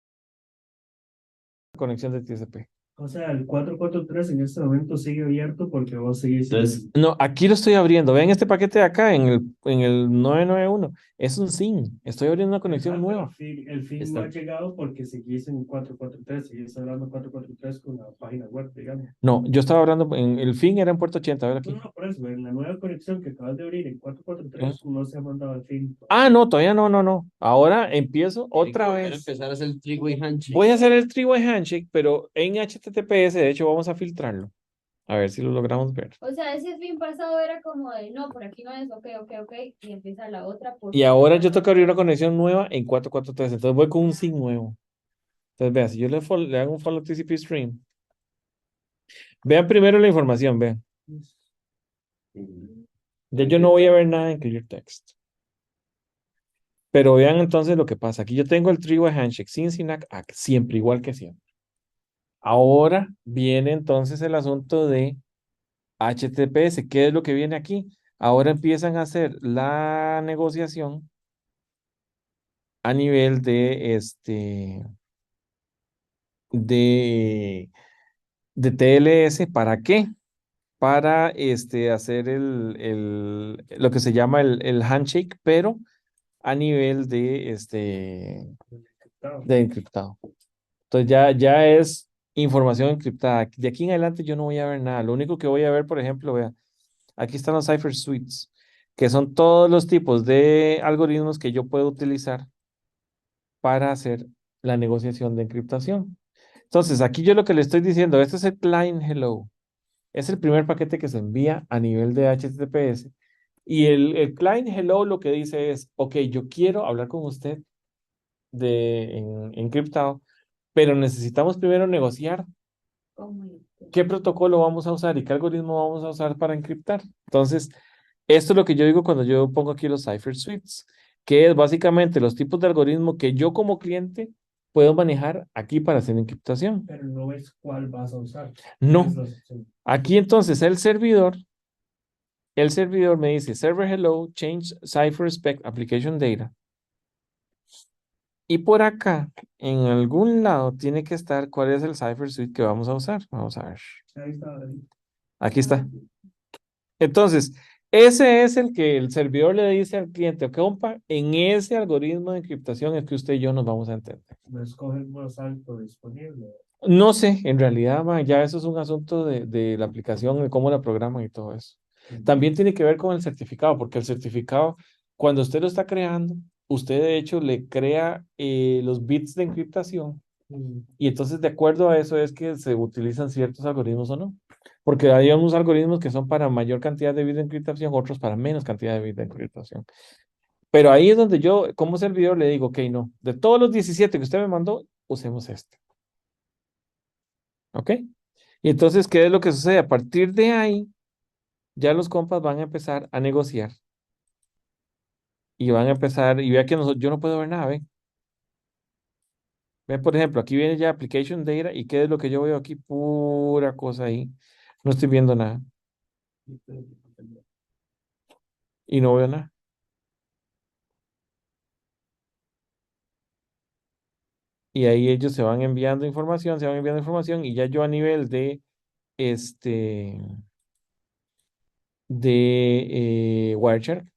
la conexión de TCP. O sea, el 443 en este momento sigue abierto porque vos seguís. Entonces, No, aquí lo estoy abriendo. Vean este paquete de acá en el 991. Es un SYN. Estoy abriendo una conexión nueva. El fin Está. no ha llegado porque seguís en 443, seguís hablando 443 con la página web, digamos. No, yo estaba hablando, el fin era en puerto 80, a ver aquí. No, no, por eso, en la nueva conexión que acabas de abrir en 443 no se ha mandado al fin. Ah, no, todavía no, no, no. Ahora empiezo otra voy a vez. empezar a hacer el three-way handshake. Voy a hacer el three-way handshake, pero en HTTPS, de hecho, vamos a filtrarlo. A ver si lo logramos ver. O sea, ese fin pasado era como de, no, por aquí no es, ok, ok, ok, y empieza la otra. Y ahora yo tengo que abrir una conexión nueva en 443. Entonces voy con un SYN nuevo. Entonces, vean, si yo le hago un follow TCP stream. Vean primero la información, vean. Ujú. Ya yo no voy a ver nada en Clear Text. Pero vean entonces lo que pasa. Aquí yo tengo el three-way handshake sin SYNAC siempre, igual que siempre. Ahora viene entonces el asunto de HTTPS. ¿Qué es lo que viene aquí? Ahora empiezan a hacer la negociación a nivel de, de TLS. ¿Para qué? Para hacer lo que se llama el handshake, pero a nivel de encriptado. Entonces ya es información encriptada. De aquí en adelante yo no voy a ver nada. Lo único que voy a ver, por ejemplo, vea, aquí están los cipher suites, que son todos los tipos de algoritmos que yo puedo utilizar para hacer la negociación de encriptación. Entonces, aquí yo lo que le estoy diciendo, este es el client hello. Es el primer paquete que se envía a nivel de HTTPS. Y el client hello lo que dice es, ok, yo quiero hablar con usted encriptado, pero necesitamos primero negociar qué protocolo vamos a usar y qué algoritmo vamos a usar para encriptar. Entonces, esto es lo que yo digo cuando yo pongo aquí los cipher suites, que es básicamente los tipos de algoritmo que yo como cliente puedo manejar aquí para hacer encriptación. Pero no es cuál vas a usar. No. Es las opciones. Aquí entonces el servidor me dice server hello, change cipher spec application data. Y por acá, en algún lado, tiene que estar cuál es el cipher suite que vamos a usar. Vamos a ver. Ahí está. Ahí. Aquí está. Entonces, ese es el que el servidor le dice al cliente, ok, compa, en ese algoritmo de encriptación es que usted y yo nos vamos a entender. No escoge el más alto disponible. No sé, en realidad, ma, ya eso es un asunto de la aplicación, de cómo la programan y todo eso. También tiene que ver con el certificado, porque el certificado, cuando usted lo está creando, usted de hecho le crea los bits de encriptación y entonces de acuerdo a eso es que se utilizan ciertos algoritmos o no. Porque hay unos algoritmos que son para mayor cantidad de bits de encriptación, otros para menos cantidad de bits de encriptación. Pero ahí es donde yo, como servidor, le digo, ok, no, de todos los 17 que usted me mandó, usemos este. ¿Ok? Y entonces, ¿qué es lo que sucede? A partir de ahí, ya los compas van a empezar a negociar y van a empezar, y vea que yo no puedo ver nada, ¿ven? Ven, por ejemplo, aquí viene ya application data y ¿qué es lo que yo veo aquí? Pura cosa ahí. No estoy viendo nada y no veo nada. Y ahí ellos se van enviando información, se van enviando información y ya yo a nivel este, de Wireshark,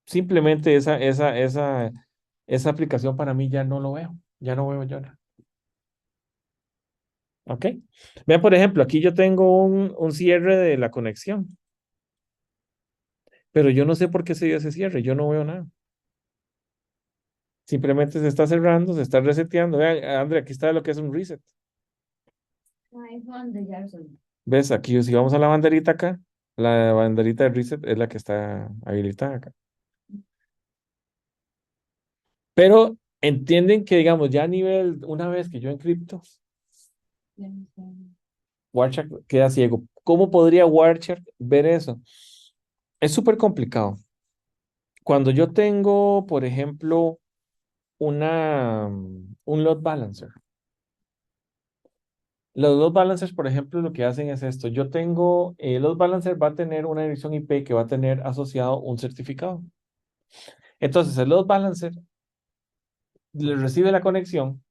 simplemente esa aplicación para mí ya no lo veo, ya no veo yo nada. ¿Ok? Vean, por ejemplo, aquí yo tengo un cierre de la conexión, pero yo no sé por qué se dio ese cierre, yo no veo nada. Simplemente se está cerrando, se está reseteando. Vean, Andrea, aquí está lo que es un reset. iPhone de Jackson. ¿Ves? Aquí, si vamos a la banderita acá, la banderita de reset es la que está habilitada acá. Pero entienden que, digamos, ya a nivel, una vez que yo encripto, Ya no está. Warchak queda ciego. ¿Cómo podría Warchak ver eso? Es súper complicado. Cuando yo tengo, por ejemplo, un load balancer. Los load balancers, por ejemplo, lo que hacen es esto. Yo tengo, el load balancer va a tener una dirección IP que va a tener asociado un certificado. Entonces, el load balancer le recibe la conexión,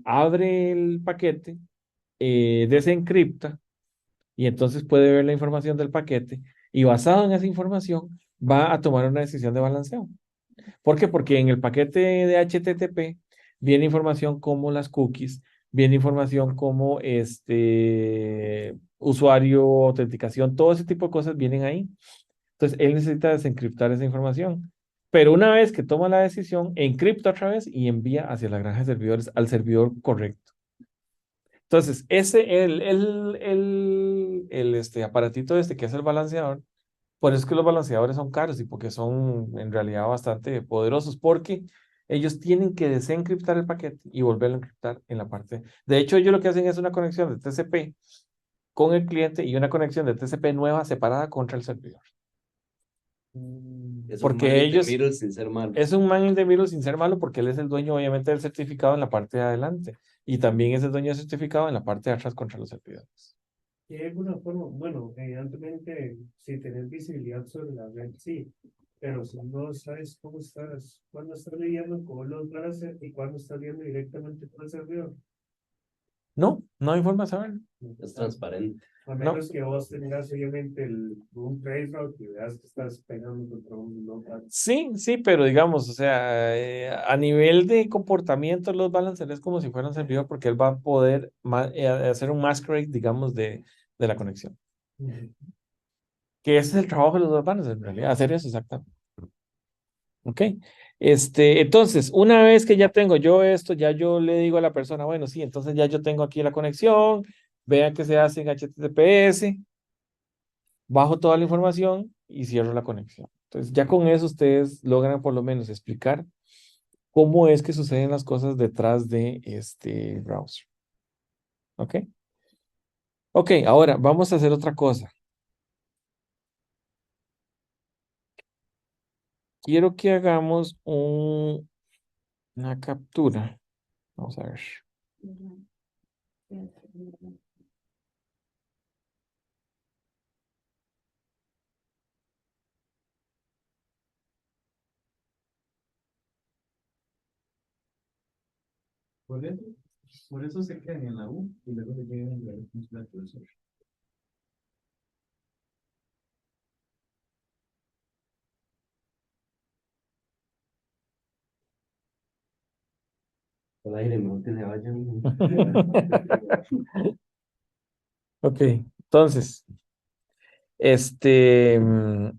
abre el paquete, desencripta y entonces puede ver la información del paquete y basado en esa información va a tomar una decisión de balanceo. ¿Por qué? Porque en el paquete de HTTP viene información como las cookies, viene información como usuario, autenticación, todo ese tipo de cosas vienen ahí. Entonces, él necesita desencriptar esa información. Pero una vez que toma la decisión, encripta otra vez y envía hacia la granja de servidores al servidor correcto. Entonces, aparatito que es el balanceador, por eso es que los balanceadores son caros y porque son en realidad bastante poderosos, porque ellos tienen que desencriptar el paquete y volverlo a encriptar en la parte. De hecho, ellos lo que hacen es una conexión de TCP con el cliente y una conexión de TCP nueva separada contra el servidor. Es un man Porque in the ellos, middle sin ser malo. es un man in the middle sin ser malo porque él es el dueño obviamente del certificado en la parte de adelante y también es el dueño del certificado en la parte de atrás contra los servidores. ¿Y hay alguna forma? Bueno, evidentemente, si tenés visibilidad sobre la red, sí, pero si no sabes cómo estás, cuándo estás lidiando con los browsers y cuándo estás viendo directamente con el servidor. No, no hay forma de saberlo. Es transparente. A No. menos que vos tengas obviamente un traceroute y veas que estás pegando contra un local. Sí, sí, pero digamos, o sea, a nivel de comportamiento, los balancers es como si fuera un servidor porque él va a poder hacer un masquerade, digamos, de la conexión. Que ese es el trabajo de los load balancers, en realidad, hacer eso exactamente. ¿Ok? Entonces, una vez que ya tengo yo esto, ya yo le digo a la persona, bueno, sí, entonces ya yo tengo aquí la conexión, vean que se hace en HTTPS, bajo toda la información y cierro la conexión. Entonces, ya con eso ustedes logran por lo menos explicar cómo es que suceden las cosas detrás de este browser. ¿Ok? Ok, ahora vamos a hacer otra cosa. Quiero que hagamos una captura. Vamos a ver. Por eso, por eso se quedan en la U y luego se llegan a la profesor. Al aire, mejor que se vayan. Ok, entonces, este, mm,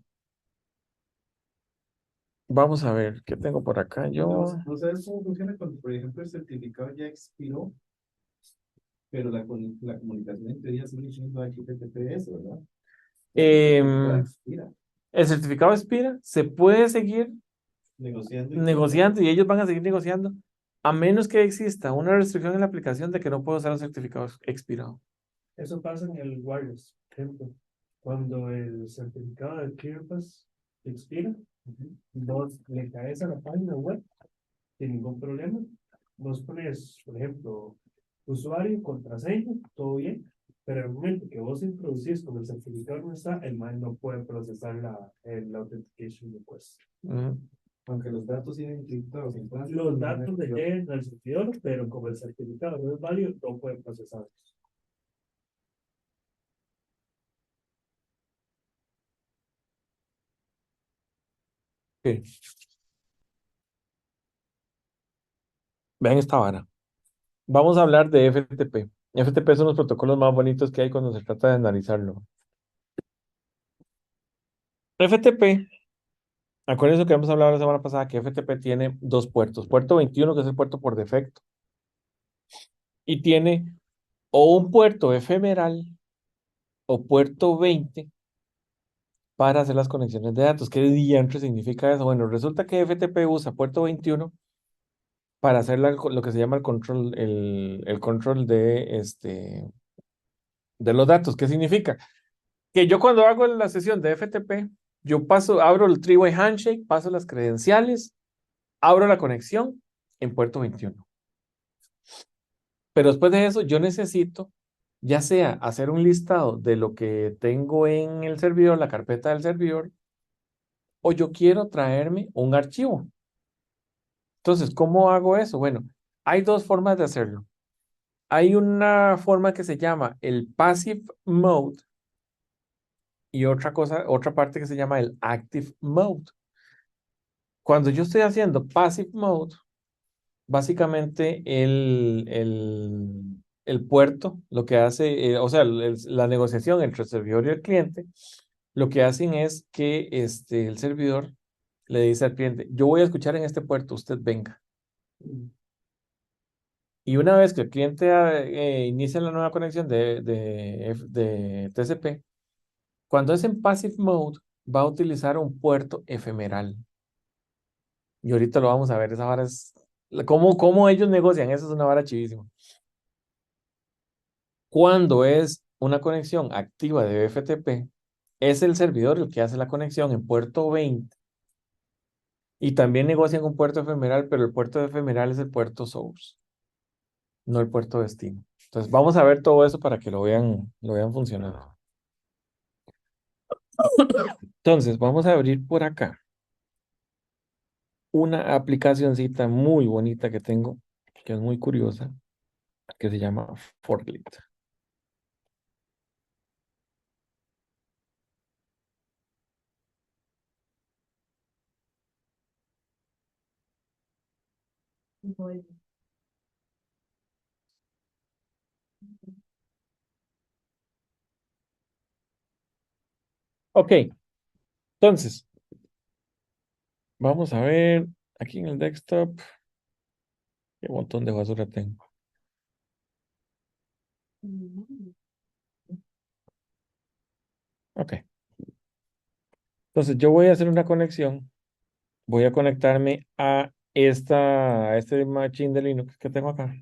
vamos a ver, ¿qué tengo por acá? Yo, No sabes cómo funciona cuando, por ejemplo, el certificado ya expiró, pero la comunicación en teoría sigue siendo HTTPS, ¿verdad? El certificado em, expira, el certificado expira, se puede seguir negociando y todo. negociando y ellos van a seguir negociando, a menos que exista una restricción en la aplicación de que no puedo usar un certificado expirado. Eso pasa en el wireless, por ejemplo. Cuando el certificado de ClearPass expira, vos le caes a la página web sin ningún problema. Vos pones, por ejemplo, usuario, contraseña, todo bien, pero en el momento que vos introducís como el certificado no está, el MAN no puede procesar la authentication request. Ujú. Aunque los datos siguen encriptados. Los datos le llegan al servidor, pero como el certificado no es válido, no puede procesar. Ok. Vean esta vara. Vamos a hablar de FTP. FTP son los protocolos más bonitos que hay cuando se trata de analizarlo. FTP Acuérdense que hemos hablado la semana pasada que FTP tiene dos puertos. Puerto 21, que es el puerto por defecto, y tiene o un puerto efemeral o puerto 20 para hacer las conexiones de datos. ¿Qué diantre significa eso? Bueno, resulta que FTP usa puerto 21 para hacer lo que se llama el control de los datos. ¿Qué significa? Que yo cuando hago la sesión de FTP, yo abro el three-way handshake, paso las credenciales, abro la conexión en puerto 21. Pero después de eso, yo necesito, ya sea hacer un listado de lo que tengo en el servidor, la carpeta del servidor, o yo quiero traerme un archivo. Entonces, ¿cómo hago eso? Bueno, hay dos formas de hacerlo. Hay una forma que se llama el passive mode y otra parte que se llama el active mode. Cuando yo estoy haciendo passive mode, básicamente el puerto lo que hace, o sea, la negociación entre el servidor y el cliente, lo que hacen es que el servidor le dice al cliente, yo voy a escuchar en este puerto, usted venga. Y una vez que el cliente inicia la nueva conexión de TCP, cuando es en passive mode, va a utilizar un puerto efemeral. Y ahorita lo vamos a ver, esa vara es, cómo ellos negocian, eso es una vara chivísima. Cuando es una conexión activa de FTP, es el servidor el que hace la conexión en puerto 20 y también negocian un puerto efemeral, pero el puerto efemeral es el puerto source, no el puerto destino. Entonces vamos a ver todo eso para que lo vean funcionando. Entonces vamos a abrir por acá una aplicacioncita muy bonita que tengo, que es muy curiosa, que se llama Forklit. Bueno, Ok, entonces vamos a ver aquí en el desktop qué montón de basura tengo. Ok, entonces yo voy a hacer una conexión. Voy a conectarme a este machine de Linux que tengo acá.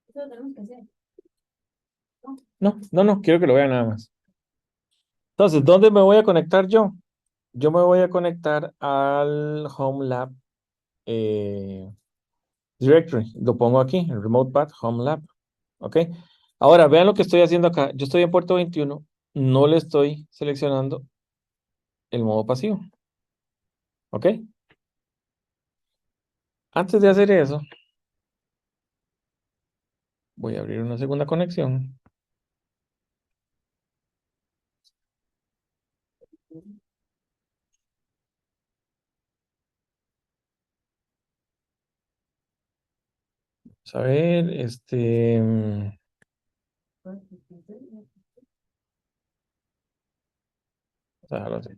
eso lo tenemos que hacer. No, quiero que lo vean nada más. Entonces, ¿dónde me voy a conectar yo? Yo me voy a conectar al Home Lab Directory. Lo pongo aquí, el Remote Path Home Lab. ¿Ok? Ahora, vean lo que estoy haciendo acá. Yo estoy en puerto 21. No le estoy seleccionando el modo pasivo. ¿Ok? Antes de hacer eso, voy a abrir una segunda conexión. Vamos a ver, vamos a dejarlo así.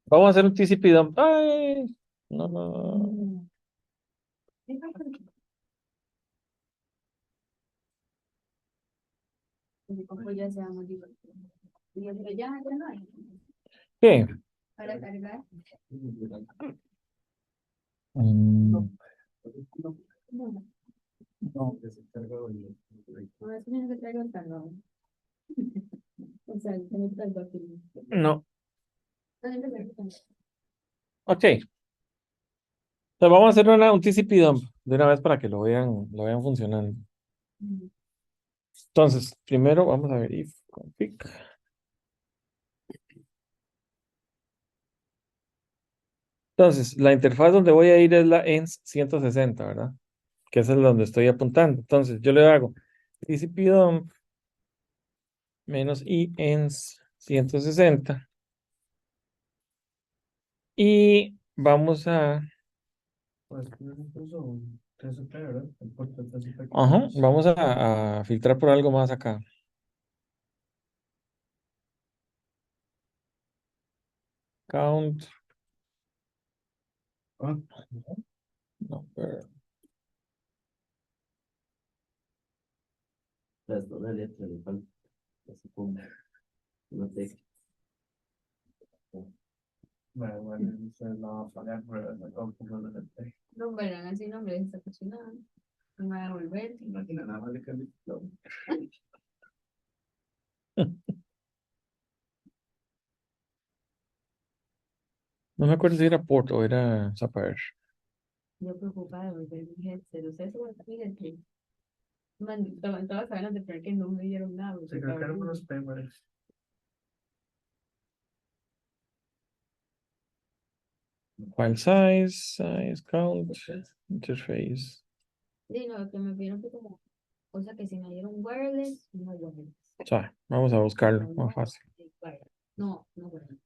Vamos a hacer un TCP dump. Ay, no. Pues ya sea muy divertido. Pero ya no hay. ¿Qué? Para cargar. Mm, No, no. no es que traigo el cargador. O sea, tengo que cargar aquí. No. No, no, no, no. Ok. Entonces vamos a hacer un TCP dump de una vez para que lo vean funcionando. Entonces, primero vamos a ver if config. Entonces, la interfaz donde voy a ir es la ENS 160, ¿verdad? Que es el donde estoy apuntando. Entonces, yo le hago TCP dump menos i ENS 160 y vamos a, Pues incluso TCP, ¿verdad? El puerto TCP. ajá, vamos a filtrar por algo más acá. count Ah, number. Una letra le falta. Así como una tecla. bueno, eso no va a fallar, pero me confundo de repente. No verán así nombre de esta cochinada. Me va a volver. Imagina, nada más le cambio el flow. No me acuerdo si era Port o era Sapphire. Yo preocupada de volver mi headset. Ustedes se van a fíjense. Man, todas saben de que no me dieron nada. Se creo que eran unos papers. File size count, interface. Sí, no, lo que me pidieron fue como, cosa que si me dieron wireless, no wireless. O sea, vamos a buscarlo No, más fácil. wireless. No, no wireless.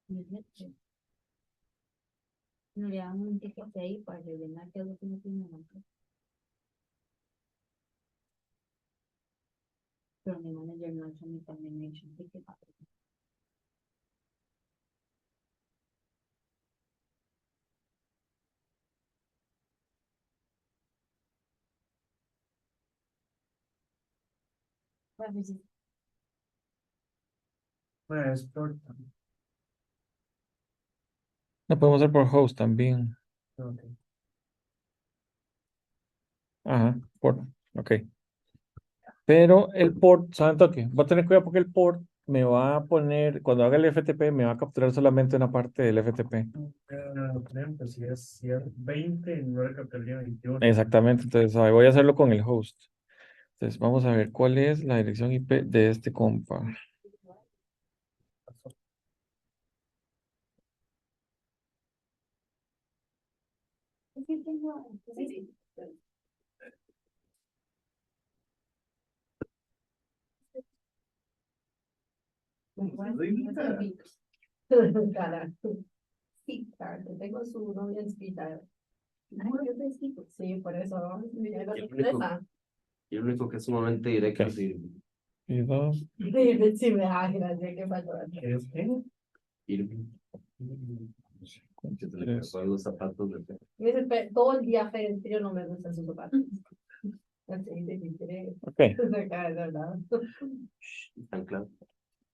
Mi headset. No le dan un ticket ahí para rellenar que es lo que no tiene nada. Pero mi manager no ha hecho mi termination ticket. Pues sí, Bueno, es por... Lo podemos hacer por host también. Ok. Ajá, port. Ok. Pero el port, ¿saben toque? Voy a tener cuidado porque el port me va a poner, cuando haga el FTP, me va a capturar solamente una parte del FTP. Por ejemplo, si es 20, no le capturaría 21. Exactamente, entonces ahí voy a hacerlo con el host. Entonces vamos a ver cuál es la dirección IP de este compa. sí tengo, sí. Carajo. Sí, claro, tengo su novia en Speeddial. No, yo te explico. Sí, por eso. Mira, la Y el único, sorpresa. y el único que es sumamente directo Ok. es Y dos. Sí, me da gracia que faltó. ¿Qué es qué? Irving, que se le 53. cagó los zapatos de Fer. Me dice, todo el día Fer, en serio no me gustan sus zapatos. Así de que quiere Ok. sacar de lado. Tan claro.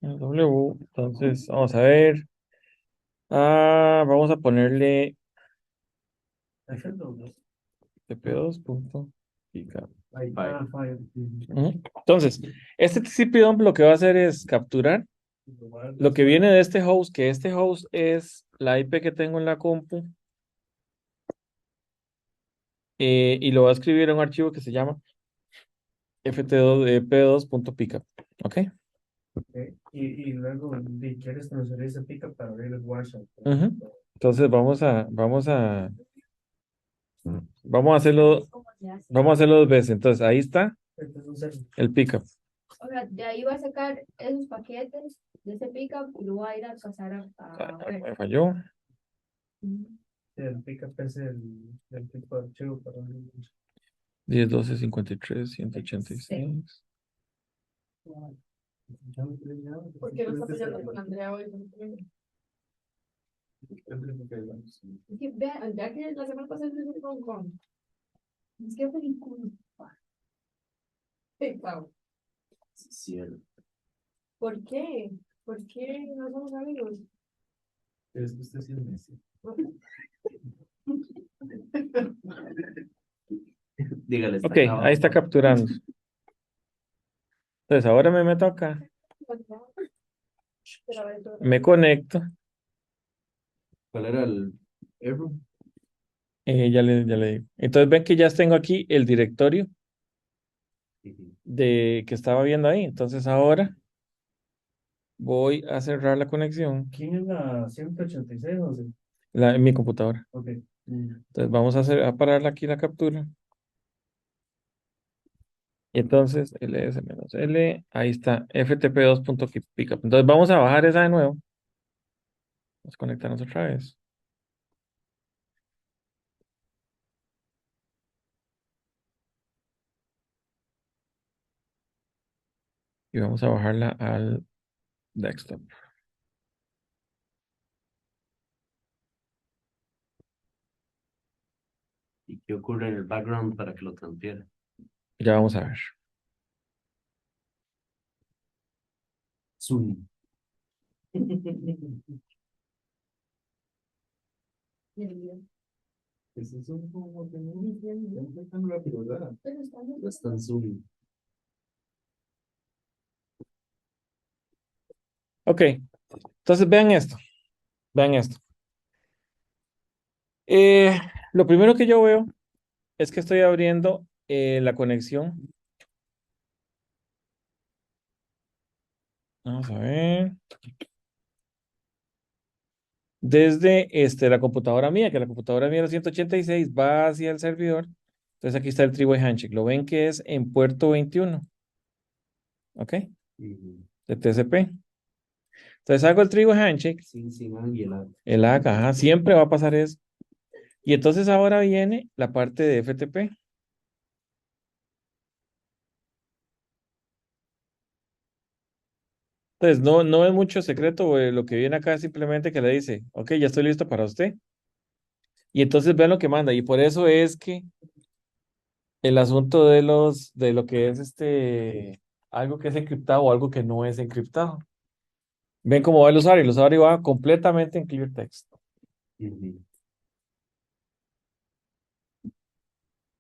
El W. Entonces, vamos a ver. Vamos a ponerle Es el doble. tp2.pickup. Ahí Fire. está, fire. Ujú. Entonces, este TCP dump lo que va a hacer es capturar lo que viene de este host, que este host es la IP que tengo en la compu, y lo va a escribir en un archivo que se llama ft2p2.pickup. ¿Ok? Y luego, si quieres transferir ese pickup para abrir el WhatsApp. Ujú. Entonces vamos a hacerlo, ¿Cómo se hace? vamos a hacerlo dos veces. Entonces, ahí está Entonces, el pickup. O sea, de ahí va a sacar esos paquetes de ese pickup y lo va a ir a pasar a Fer. Me falló. Ujú. el pickup es el tipo de archivo para abrir el WhatsApp. 10, 12, 53, 186. ¿Por qué no está peleando con Andrea hoy? Es que vean, ya que la semana pasada se con. Es que fue culpa. Sí, claro. Sí, ¿Por qué? ¿Por qué no somos amigos? Es que usted sí es Messi. dígale, está Ok, ahí está capturando. Entonces, ahora me meto acá, Pero a ver, me conecto. ¿Cuál era el error? Ya le digo. Entonces, ven que ya tengo aquí el directorio de que estaba viendo ahí. Entonces, ahora voy a cerrar la conexión ¿Quién es la 186? No sé. en mi computadora. Ok. Entonces, vamos a parar aquí la captura. Y entonces, ls-l, ahí está, ftp2.pickup. Entonces, vamos a bajar esa de nuevo. Vamos a conectarnos otra vez. Y vamos a bajarla al Desktop. ¿Y qué ocurre en el background para que lo transfiera? Ya vamos a ver. Zoom. Ese es un como que no es tan rápido, ¿verdad? No está en Zoom. Ok, entonces vean esto. Vean esto. Lo primero que yo veo es que estoy abriendo la conexión. Vamos a ver. Desde la computadora mía, que la computadora mía es 186, va hacia el servidor. Entonces aquí está el Three-Way Handshake. Lo ven que es en puerto 21. ¿Ok? Ujú. De TCP. Entonces hago el Three-Way Handshake. Sin Ángela. El ACK, ajá, siempre va a pasar eso. Y entonces ahora viene la parte de FTP. Entonces no es mucho secreto, lo que viene acá es simplemente que le dice, ok, ya estoy listo para usted. Y entonces vean lo que manda. Y por eso es que el asunto de lo que es algo que es encriptado o algo que no es encriptado. Ven cómo va el usuario va completamente en clear text. Ujú.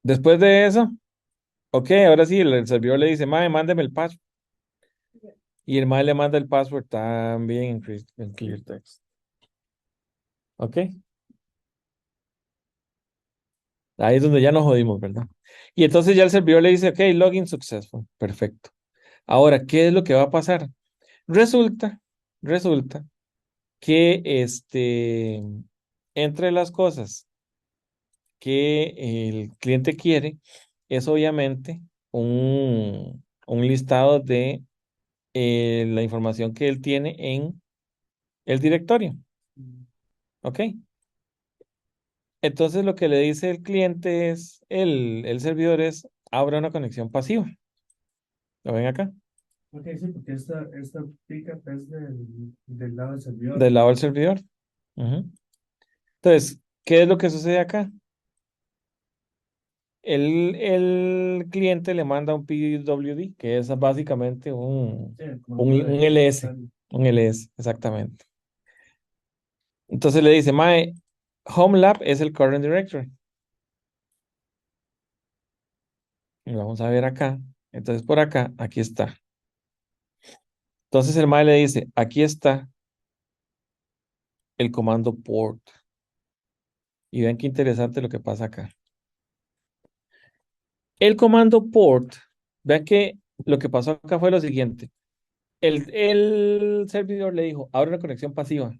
Después de eso, ok, ahora sí, el servidor le dice, mae, mándeme el password. Y el mae le manda el password también en clear text. Ok, ahí es donde ya nos jodimos, ¿verdad? Y entonces ya el servidor le dice, ok, login successful. Perfecto. Ahora, ¿qué es lo que va a pasar? Resulta, resulta que entre las cosas que el cliente quiere es obviamente un listado de la información que él tiene en el directorio. ¿Ok? Entonces lo que le dice el cliente es, el servidor es, abra una conexión pasiva. ¿Lo ven acá? Ok, sí, porque esta pickup es del lado del servidor. Del lado del servidor. Ujú. Entonces, ¿qué es lo que sucede acá? El cliente le manda un PWD, que es básicamente Sí, como una un de- LS. Un LS, exactamente. Entonces le dice, Mae, HomeLab es el current directory. Y vamos a ver acá. Entonces por acá, aquí está. Entonces el Mae le dice, aquí está el comando port. Y vean qué interesante lo que pasa acá. El comando port, vean que lo que pasó acá fue lo siguiente. El servidor le dijo, abre una conexión pasiva.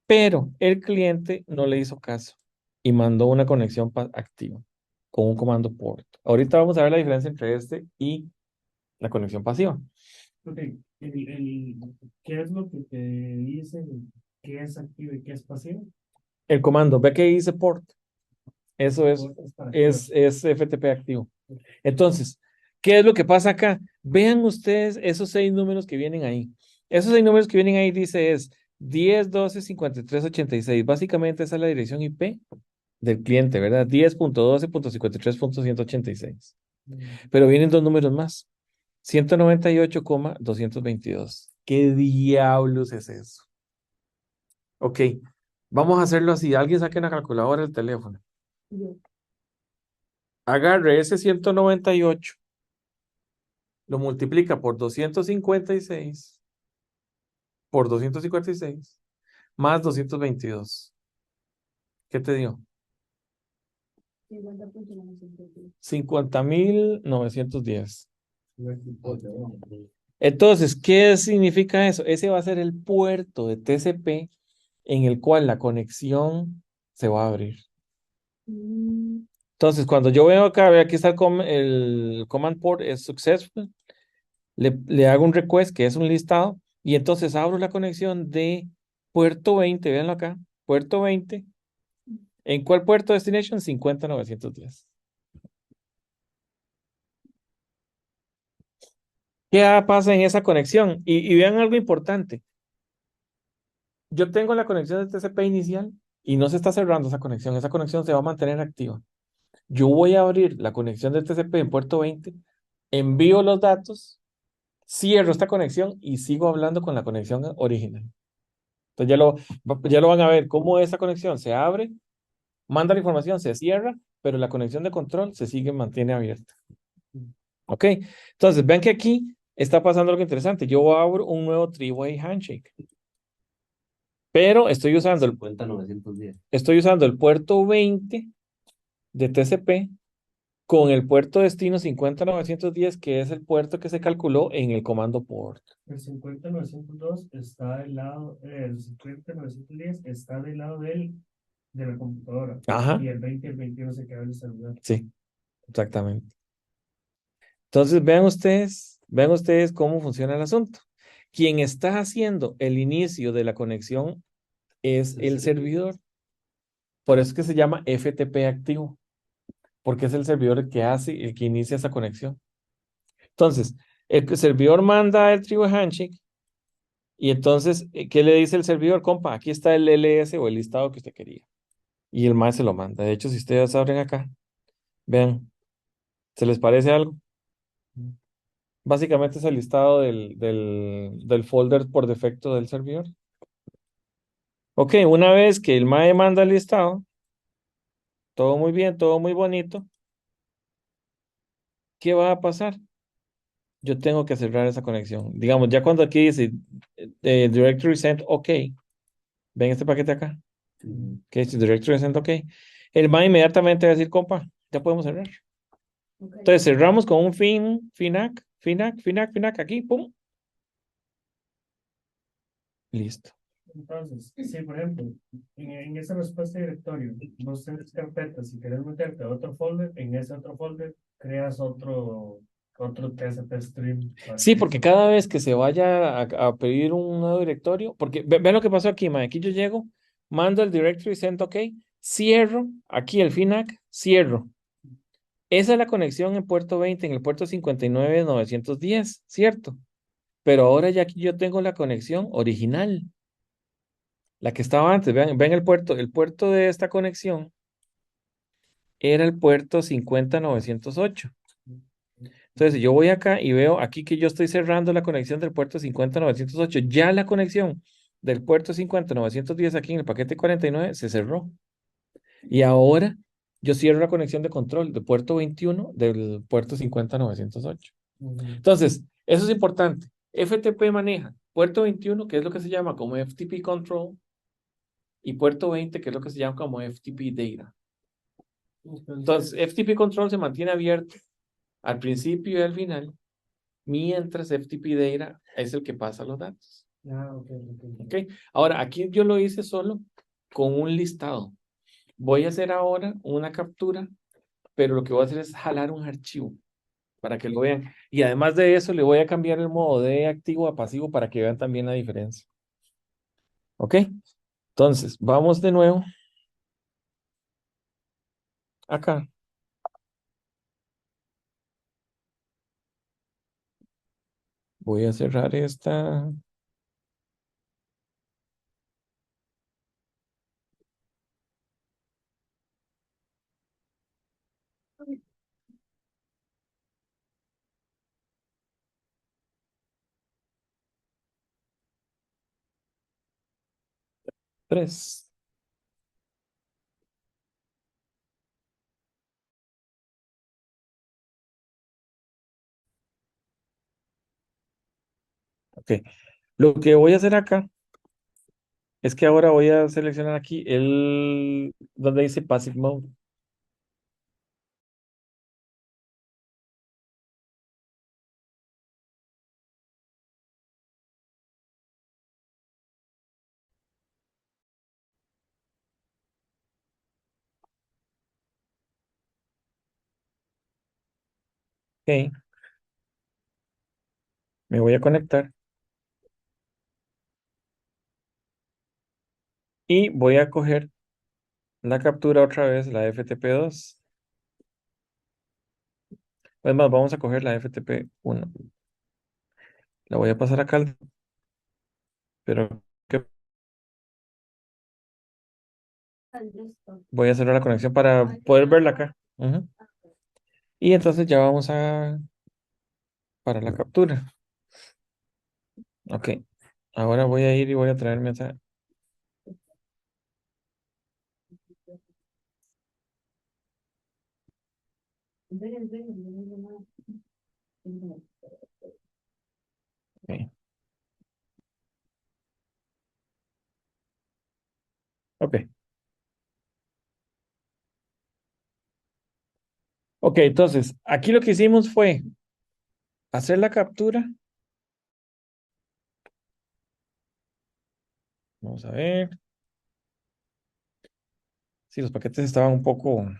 Pero el cliente no le hizo caso y mandó una conexión activa con un comando port. Ahorita vamos a ver la diferencia entre este y la conexión pasiva. Ok, ¿qué es lo que te dice qué es activo y qué es pasivo? El comando, ve que dice port, eso Es para activar. es FTP activo. Entonces, ¿qué es lo que pasa acá? Vean ustedes esos 6 números que vienen ahí. Esos 6 números que vienen ahí dice es 10, 12, 53, 86. Básicamente esa es la dirección IP del cliente, ¿verdad? 10.12.53.186. Pero vienen 2 números más. 198,222. ¿Qué diablos es eso? Ok, vamos a hacerlo así. Alguien saque una calculadora del teléfono. Agarre ese 198, lo multiplica por 256, por 256, más 222. ¿Qué te dio? 50.910. Entonces, ¿qué significa eso? Ese va a ser el puerto de TCP en el cual la conexión se va a abrir. Entonces, cuando yo veo acá, ve aquí está el command port es successful, le hago un request que es un listado y entonces abro la conexión de puerto 20, véanlo acá, puerto 20. ¿En cuál puerto destination? 50.910. ¿Qué pasa en esa conexión? Y vean algo importante. Yo tengo la conexión de TCP inicial y no se está cerrando esa conexión. Esa conexión se va a mantener activa. Yo voy a abrir la conexión de TCP en puerto 20, envío los datos, cierro esta conexión y sigo hablando con la conexión original. Entonces ya lo van a ver cómo esa conexión se abre, manda la información, se cierra, pero la conexión de control se sigue, mantiene abierta. ¿Ok? Entonces, vean que aquí está pasando algo interesante. Yo abro un nuevo three-way handshake, pero estoy usando el puerto 20 de TCP con el puerto destino 50910, que es el puerto que se calculó en el comando port. El 50902 está del lado, el 50910 está del lado de la computadora. Ajá, Y el 20 y el 21 se queda en el celular. sí, exactamente. Entonces, vean ustedes cómo funciona el asunto. Quien está haciendo el inicio de la conexión es el servidor. Por eso es que se llama FTP activo, porque es el servidor el que hace, el que inicia esa conexión. Entonces, el servidor manda el three-way handshake y entonces, ¿qué le dice el servidor? Compa, aquí está el LS o el listado que usted quería. Y el MAE se lo manda. De hecho, si ustedes abren acá, vean, ¿se les parece algo? Básicamente es el listado del folder por defecto del servidor. Ok, una vez que el MAE manda el listado, todo muy bien, todo muy bonito, ¿qué va a pasar? Yo tengo que cerrar esa conexión. Digamos, ya cuando aquí dice directory sent OK, ven este paquete acá, que dice directory sent OK, el MAE inmediatamente va a decir, compa, ya podemos cerrar. Okay. Entonces cerramos con un finac, aquí, pum. Listo. Entonces, si por ejemplo, en esa respuesta de directorio, vos tenés carpetas, si querés meterte a otro folder, en ese otro folder creas otro TCP stream. Sí, porque cada vez que se vaya a pedir un nuevo directorio, porque vean lo que pasó aquí, mae. Aquí yo llego, mando el directory sent OK, cierro, aquí el FINAC, cierro. Esa es la conexión en puerto 20, en el puerto 59910, ¿cierto? Pero ahora ya aquí yo tengo la conexión original, la que estaba antes. Vean el puerto de esta conexión era el puerto 50908. Entonces, si yo voy acá y veo aquí que yo estoy cerrando la conexión del puerto 50908, ya la conexión del puerto 50910 aquí en el paquete 49 se cerró. Y ahora yo cierro la conexión de control del puerto 21 del puerto 50908. Entonces, eso es importante. FTP maneja puerto 21, que es lo que se llama como FTP control, y puerto 20, que es lo que se llama como FTP data. Entonces, FTP control se mantiene abierto al principio y al final, mientras FTP data es el que pasa los datos. ¿Ok? Ahora, aquí yo lo hice solo con un listado. Voy a hacer ahora una captura, pero lo que voy a hacer es jalar un archivo para que lo vean. Y además de eso, le voy a cambiar el modo de activo a pasivo para que vean también la diferencia. ¿Ok? Entonces, vamos de nuevo acá. Voy a cerrar esta. Tres. Ok. Lo que voy a hacer acá es que ahora voy a seleccionar aquí el donde dice Passive Mode. Ok. Me voy a conectar y voy a coger la captura otra vez, la FTP2. Es más, vamos a coger la FTP1. La voy a pasar acá, pero que Al desktop. voy a cerrar la conexión para poder verla acá. Ujú. Y entonces ya vamos para la captura. Ok. Ahora voy a ir y voy a traerme esa. Ok. Ok. Ok, entonces, aquí lo que hicimos fue hacer la captura. Vamos a ver. Sí, los paquetes estaban un poco. Vamos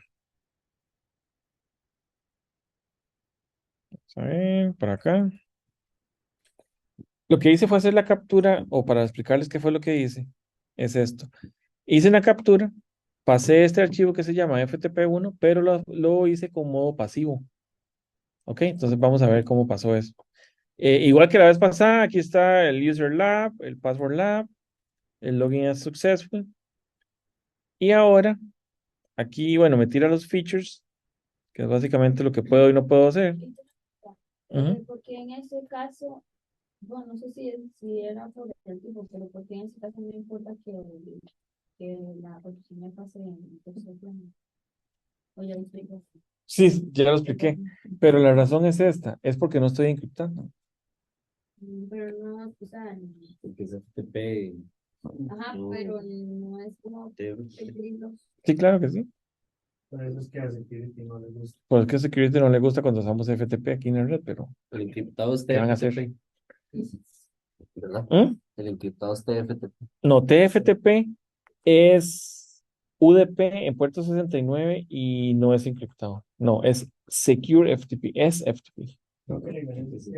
a ver, para acá. Lo que hice fue hacer la captura, o para explicarles qué fue lo que hice, es esto. Hice una captura, pasé este archivo que se llama FTP1, pero lo hice con modo pasivo. Ok, entonces vamos a ver cómo pasó eso. Igual que la vez pasada, aquí está el user lab, el password lab, el login as successful. Y ahora, aquí, bueno, me tira los features, que es básicamente lo que puedo y no puedo hacer. Ujú. Porque en ese caso, bueno, no sé si era por el tipo, pero porque en ese caso no importa que la contraseña pase en tercer plano. O ya lo explico. Sí, ya lo expliqué, pero la razón es esta, es porque no estoy encriptando. Pero no, o sea, Porque es FTP. ajá, No. pero no es como peligroso. Sí, claro que sí. Por eso es que a Security no le gusta. Porque a Security no le gusta cuando usamos FTP aquí en la red, pero El encriptado es ¿qué van a hacer? TFTP, ¿verdad? ¿Mm? El encriptado es TFTP. No, TFTP es UDP en puerto 69 y no es encriptado. No, es Secure FTP, es FTP. Creo que la diferencia es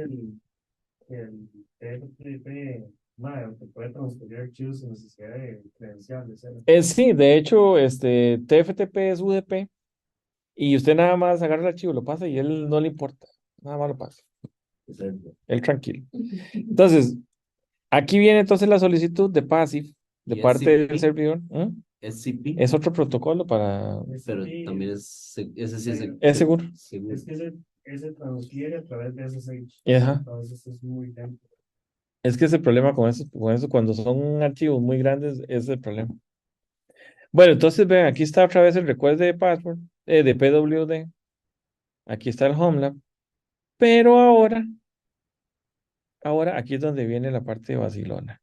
que el TFTP, madre, te puede transferir archivos sin necesidad de credenciales. Sí, de hecho, TFTP es UDP y usted nada más agarra el archivo, lo pasa y él no le importa. Nada más lo pasa. Exacto. Él tranquilo. Entonces, aquí viene entonces la solicitud de PASIF de Y parte del SCP, servidor. ¿Mm? SCP, Es otro protocolo para... pero también ese sí es Es seguro. seguro. Es que ese transfiere a través de SSH. Ajá. Entonces es muy lento. Es que ese problema con eso, cuando son archivos muy grandes, es el problema. Bueno, entonces vean, aquí está otra vez el request de password, de PWD. Aquí está el Homelab. Pero ahora aquí es donde viene la parte de vacilona.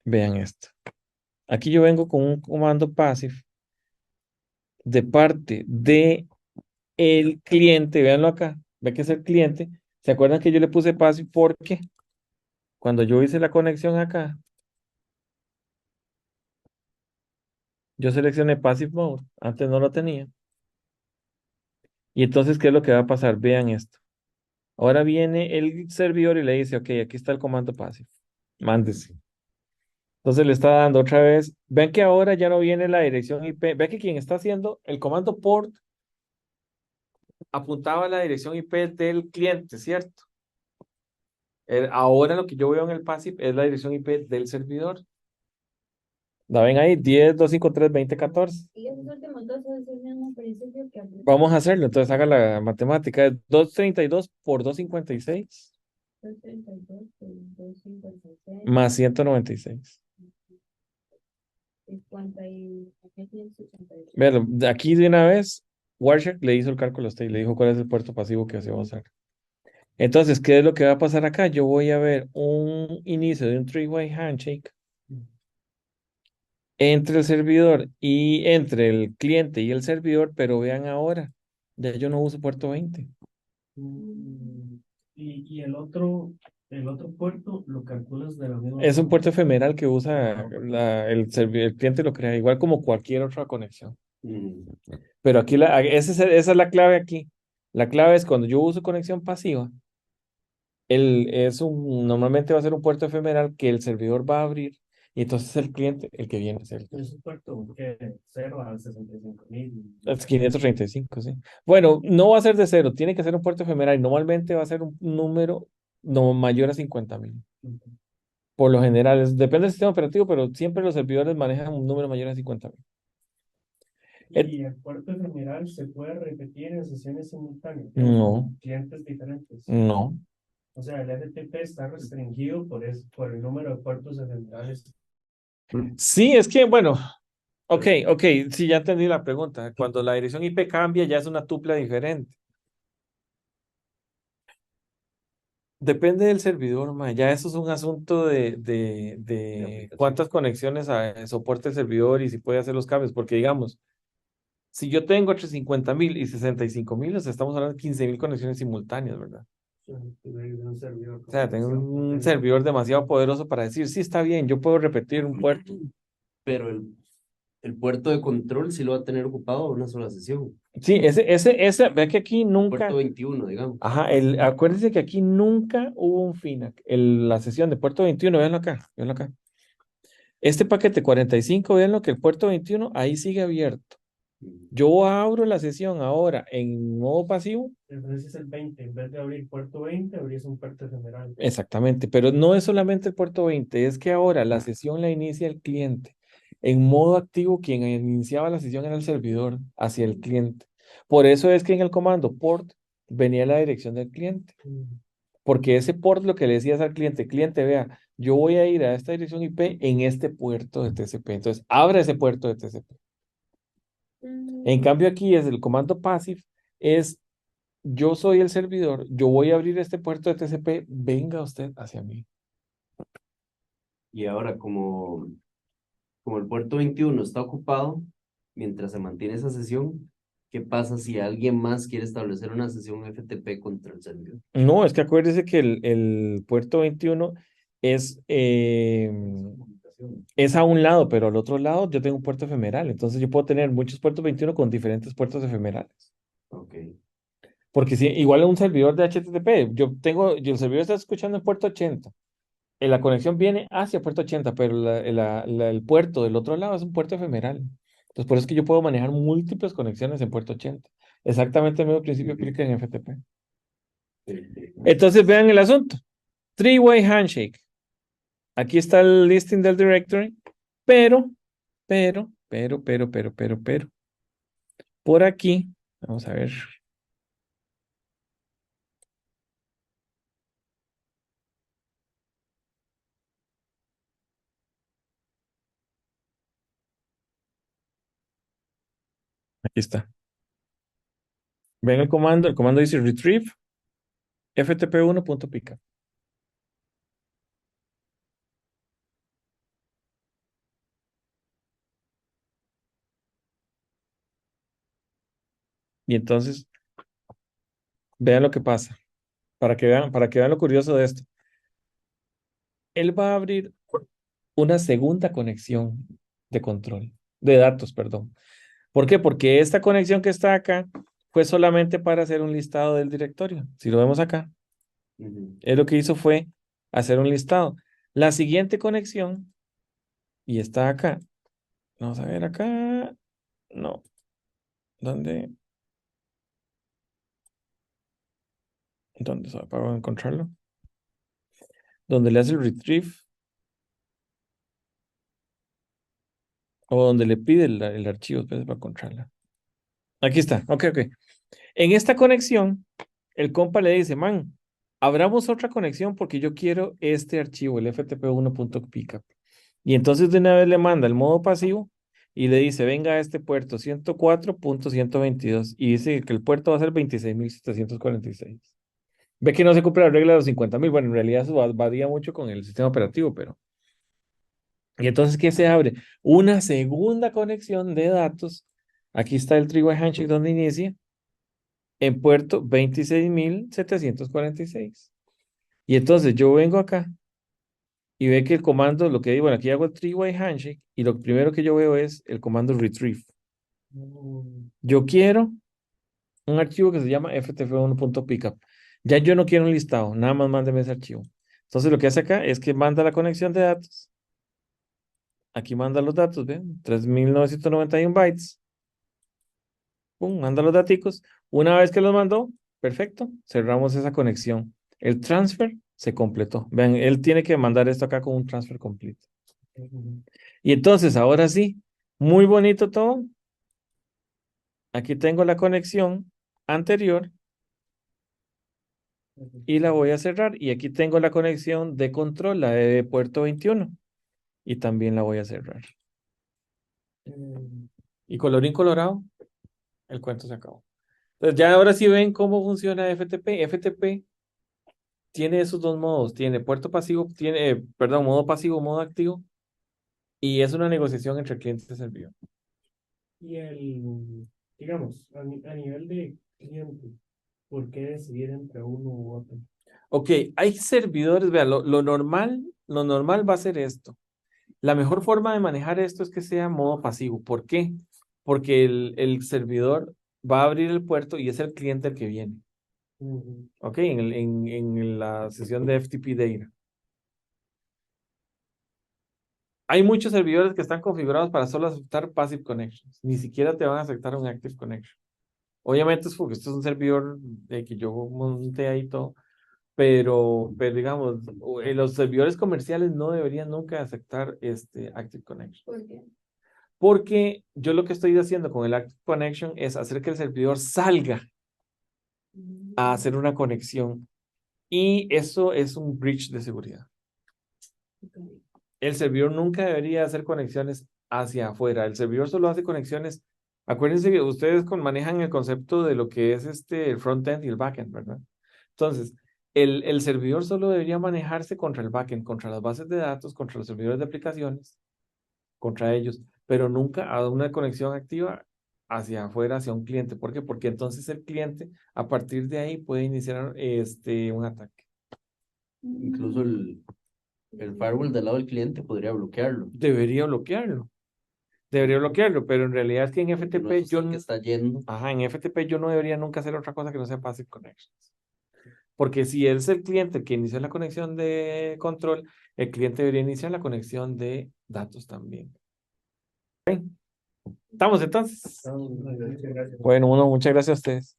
Vean esto. Aquí yo vengo con un comando passive de parte de el cliente. Véanlo acá. Ve que es el cliente. ¿Se acuerdan que yo le puse passive porque cuando yo hice la conexión acá, yo seleccioné passive mode? Antes no lo tenía. Y entonces, ¿qué es lo que va a pasar? Vean esto. Ahora viene el servidor y le dice, ok, aquí está el comando passive. Mándese. Entonces le está dando otra vez. Ven que ahora ya no viene la dirección IP. Ve que quien está haciendo el comando port apuntaba a la dirección IP del cliente, ¿cierto? Ahora lo que yo veo en el passive es la dirección IP del servidor. La ven ahí, 10.253.20.14. Y esos últimos dos es el mismo principio que aplica Vamos a hacerlo, entonces haga la matemática. Es 232 por 256 232 por 256, más 196. 50 y 582. Vean, de aquí de una vez, Wireshark le hizo el cálculo a usted y le dijo cuál es el puerto pasivo que se va a usar. Entonces, ¿qué es lo que va a pasar acá? Yo voy a ver un inicio de un three-way handshake entre el servidor y entre el cliente y el servidor, pero vean ahora, ya yo no uso puerto 20. Mm, Y el otro puerto lo calculas de la misma Es un forma. puerto efemeral que usa el cliente lo crea igual como cualquier otra conexión. Mm. Pero aquí esa es la clave aquí. La clave es cuando yo uso conexión pasiva, normalmente va a ser un puerto efemeral que el servidor va a abrir y entonces es el cliente el que viene a hacer. Es un puerto que 0 a 65.000. Es 535, sí. Bueno, no va a ser de cero, tiene que ser un puerto efemeral y normalmente va a ser un número no mayor a 50,000. Por lo general, depende del sistema operativo, pero siempre los servidores manejan un número mayor a 50,000. Y el puerto general se puede repetir en sesiones simultáneas, No, con clientes diferentes. no. O sea, el FTP está restringido por el número de puertos generales. Sí, es que, bueno, ok, sí, ya entendí la pregunta. Cuando la dirección IP cambia, ya es una tupla diferente. Depende del servidor, ma. Ya eso es un asunto de cuántas conexiones soporta el servidor y si puede hacer los cambios. Porque, digamos, si yo tengo entre 50,000 y 65,000, o sea, estamos hablando de 15,000 conexiones simultáneas, ¿verdad? Un servidor O sea, tengo un servidor demasiado poderoso para decir, sí, está bien, yo puedo repetir un puerto. Pero el puerto de control sí lo va a tener ocupado una sola sesión. Sí, vea que aquí Puerto nunca, 21, digamos. ajá, acuérdense que aquí nunca hubo un FINAC. La sesión de puerto 21, véanlo acá, véanlo acá. Este paquete 45, véanlo que el puerto 21 ahí sigue abierto. Yo abro la sesión ahora en modo pasivo. Entonces es el 20. En vez de abrir puerto 20, abrís un puerto general. Exactamente, pero no es solamente el puerto 20, es que ahora la sesión la inicia el cliente. En modo activo, quien iniciaba la sesión era el servidor hacia el cliente. Por eso es que en el comando port venía la dirección del cliente, porque ese port lo que le decías al cliente, cliente, vea, yo voy a ir a esta dirección IP en este puerto de TCP. Entonces, abra ese puerto de TCP. En cambio, aquí es el comando passive, es yo soy el servidor, yo voy a abrir este puerto de TCP, venga usted hacia mí. Y ahora, como el puerto 21 está ocupado, mientras se mantiene esa sesión, ¿qué pasa si alguien más quiere establecer una sesión FTP contra el servidor? No, es que acuérdese que el puerto 21 es, es a un lado, pero al otro lado yo tengo un puerto efemeral. Entonces yo puedo tener muchos puertos 21 con diferentes puertos efemerales. Ok. Porque si igual un servidor de HTTP, el servidor está escuchando en puerto 80. La conexión viene hacia puerto 80, pero el puerto del otro lado es un puerto efemeral. Entonces por eso es que yo puedo manejar múltiples conexiones en puerto 80. Exactamente el mismo principio aplica en FTP. Entonces vean el asunto. Three-way handshake. Aquí está el listing del directory, pero, pero. Por aquí, vamos a ver. Aquí está. Ven el comando dice retrieve ftp1.pica. Y entonces, vean lo que pasa, para que vean lo curioso de esto. Él va a abrir una segunda conexión de control, de datos, perdón. ¿Por qué? Porque esta conexión que está acá fue solamente para hacer un listado del directorio. Si lo vemos acá, él lo que hizo fue hacer un listado. La siguiente conexión, y está acá. Vamos a ver acá. No. ¿Dónde? ¿Dónde se para encontrarlo? Donde le hace el retrieve. O donde le pide el archivo, espérate para encontrarla. Aquí está. Ok. En esta conexión, el compa le dice, man, abramos otra conexión porque yo quiero este archivo, el ftp1.pcap. Y entonces de una vez le manda el modo pasivo y le dice, venga a este puerto 104.122 y dice que el puerto va a ser 26,746. Ve que no se cumple la regla de los 50,000. Bueno, en realidad eso varía mucho con el sistema operativo, pero... Y entonces, ¿qué se abre? Una segunda conexión de datos. Aquí está el three-way handshake donde inicia en puerto 26,746. Y entonces yo vengo acá y ve que el comando, lo que digo, bueno, aquí hago el three-way handshake y lo primero que yo veo es el comando retrieve. Yo quiero un archivo que se llama ftp1.pickup. Ya yo no quiero un listado, nada más mándeme ese archivo. Entonces lo que hace acá es que manda la conexión de datos. Aquí manda los datos, ¿ven? 3,991 bytes. Pum, manda los daticos. Una vez que los mandó, perfecto, cerramos esa conexión. El transfer Se completó. Vean, él tiene que mandar esto acá con un transfer complete. Y entonces, ahora sí, muy bonito todo. Aquí tengo la conexión anterior y la voy a cerrar. Y aquí tengo la conexión de control, la de puerto 21. Y también la voy a cerrar. Y colorín colorado, el cuento se acabó. Entonces ya ahora sí ven cómo funciona FTP. FTP tiene esos dos modos. Tiene puerto pasivo, tiene, perdón, modo pasivo, modo activo. Y es una negociación entre cliente y servidor. Y digamos, a nivel de cliente, ¿por qué decidir entre uno u otro? Ok, hay servidores, vean, lo normal va a ser esto. La mejor forma de manejar esto es que sea modo pasivo. ¿Por qué? Porque el servidor va a abrir el puerto y es el cliente el que viene. Ok, en la sesión de FTP Data. Hay muchos servidores que están configurados para solo aceptar passive connections. Ni siquiera te van a aceptar un active connection. Obviamente es porque esto es un servidor de que yo monté ahí todo, pero digamos, los servidores comerciales no deberían nunca aceptar este active connection. ¿Por qué? Porque yo lo que estoy haciendo con el active connection es hacer que el servidor salga a hacer una conexión. Y eso es un breach de seguridad. El servidor nunca debería hacer conexiones hacia afuera. El servidor solo hace conexiones. Acuérdense que ustedes manejan el concepto de lo que es el frontend y el backend, ¿verdad? Entonces, el servidor solo debería manejarse contra el backend, contra las bases de datos, contra los servidores de aplicaciones, contra ellos, pero nunca a una conexión activa hacia afuera, hacia un cliente. ¿Por qué? Porque entonces el cliente, a partir de ahí, puede iniciar un ataque. Incluso el firewall del lado del cliente podría bloquearlo. Debería bloquearlo. Debería bloquearlo, pero en realidad es que en No FTP es el que está yendo. ajá, en FTP yo no debería nunca hacer otra cosa que no sea passive connections. Porque si es el cliente el que inició la conexión de control, el cliente debería iniciar la conexión de datos también. ¿Estamos entonces? Muchas gracias. Bueno, muchas gracias a ustedes.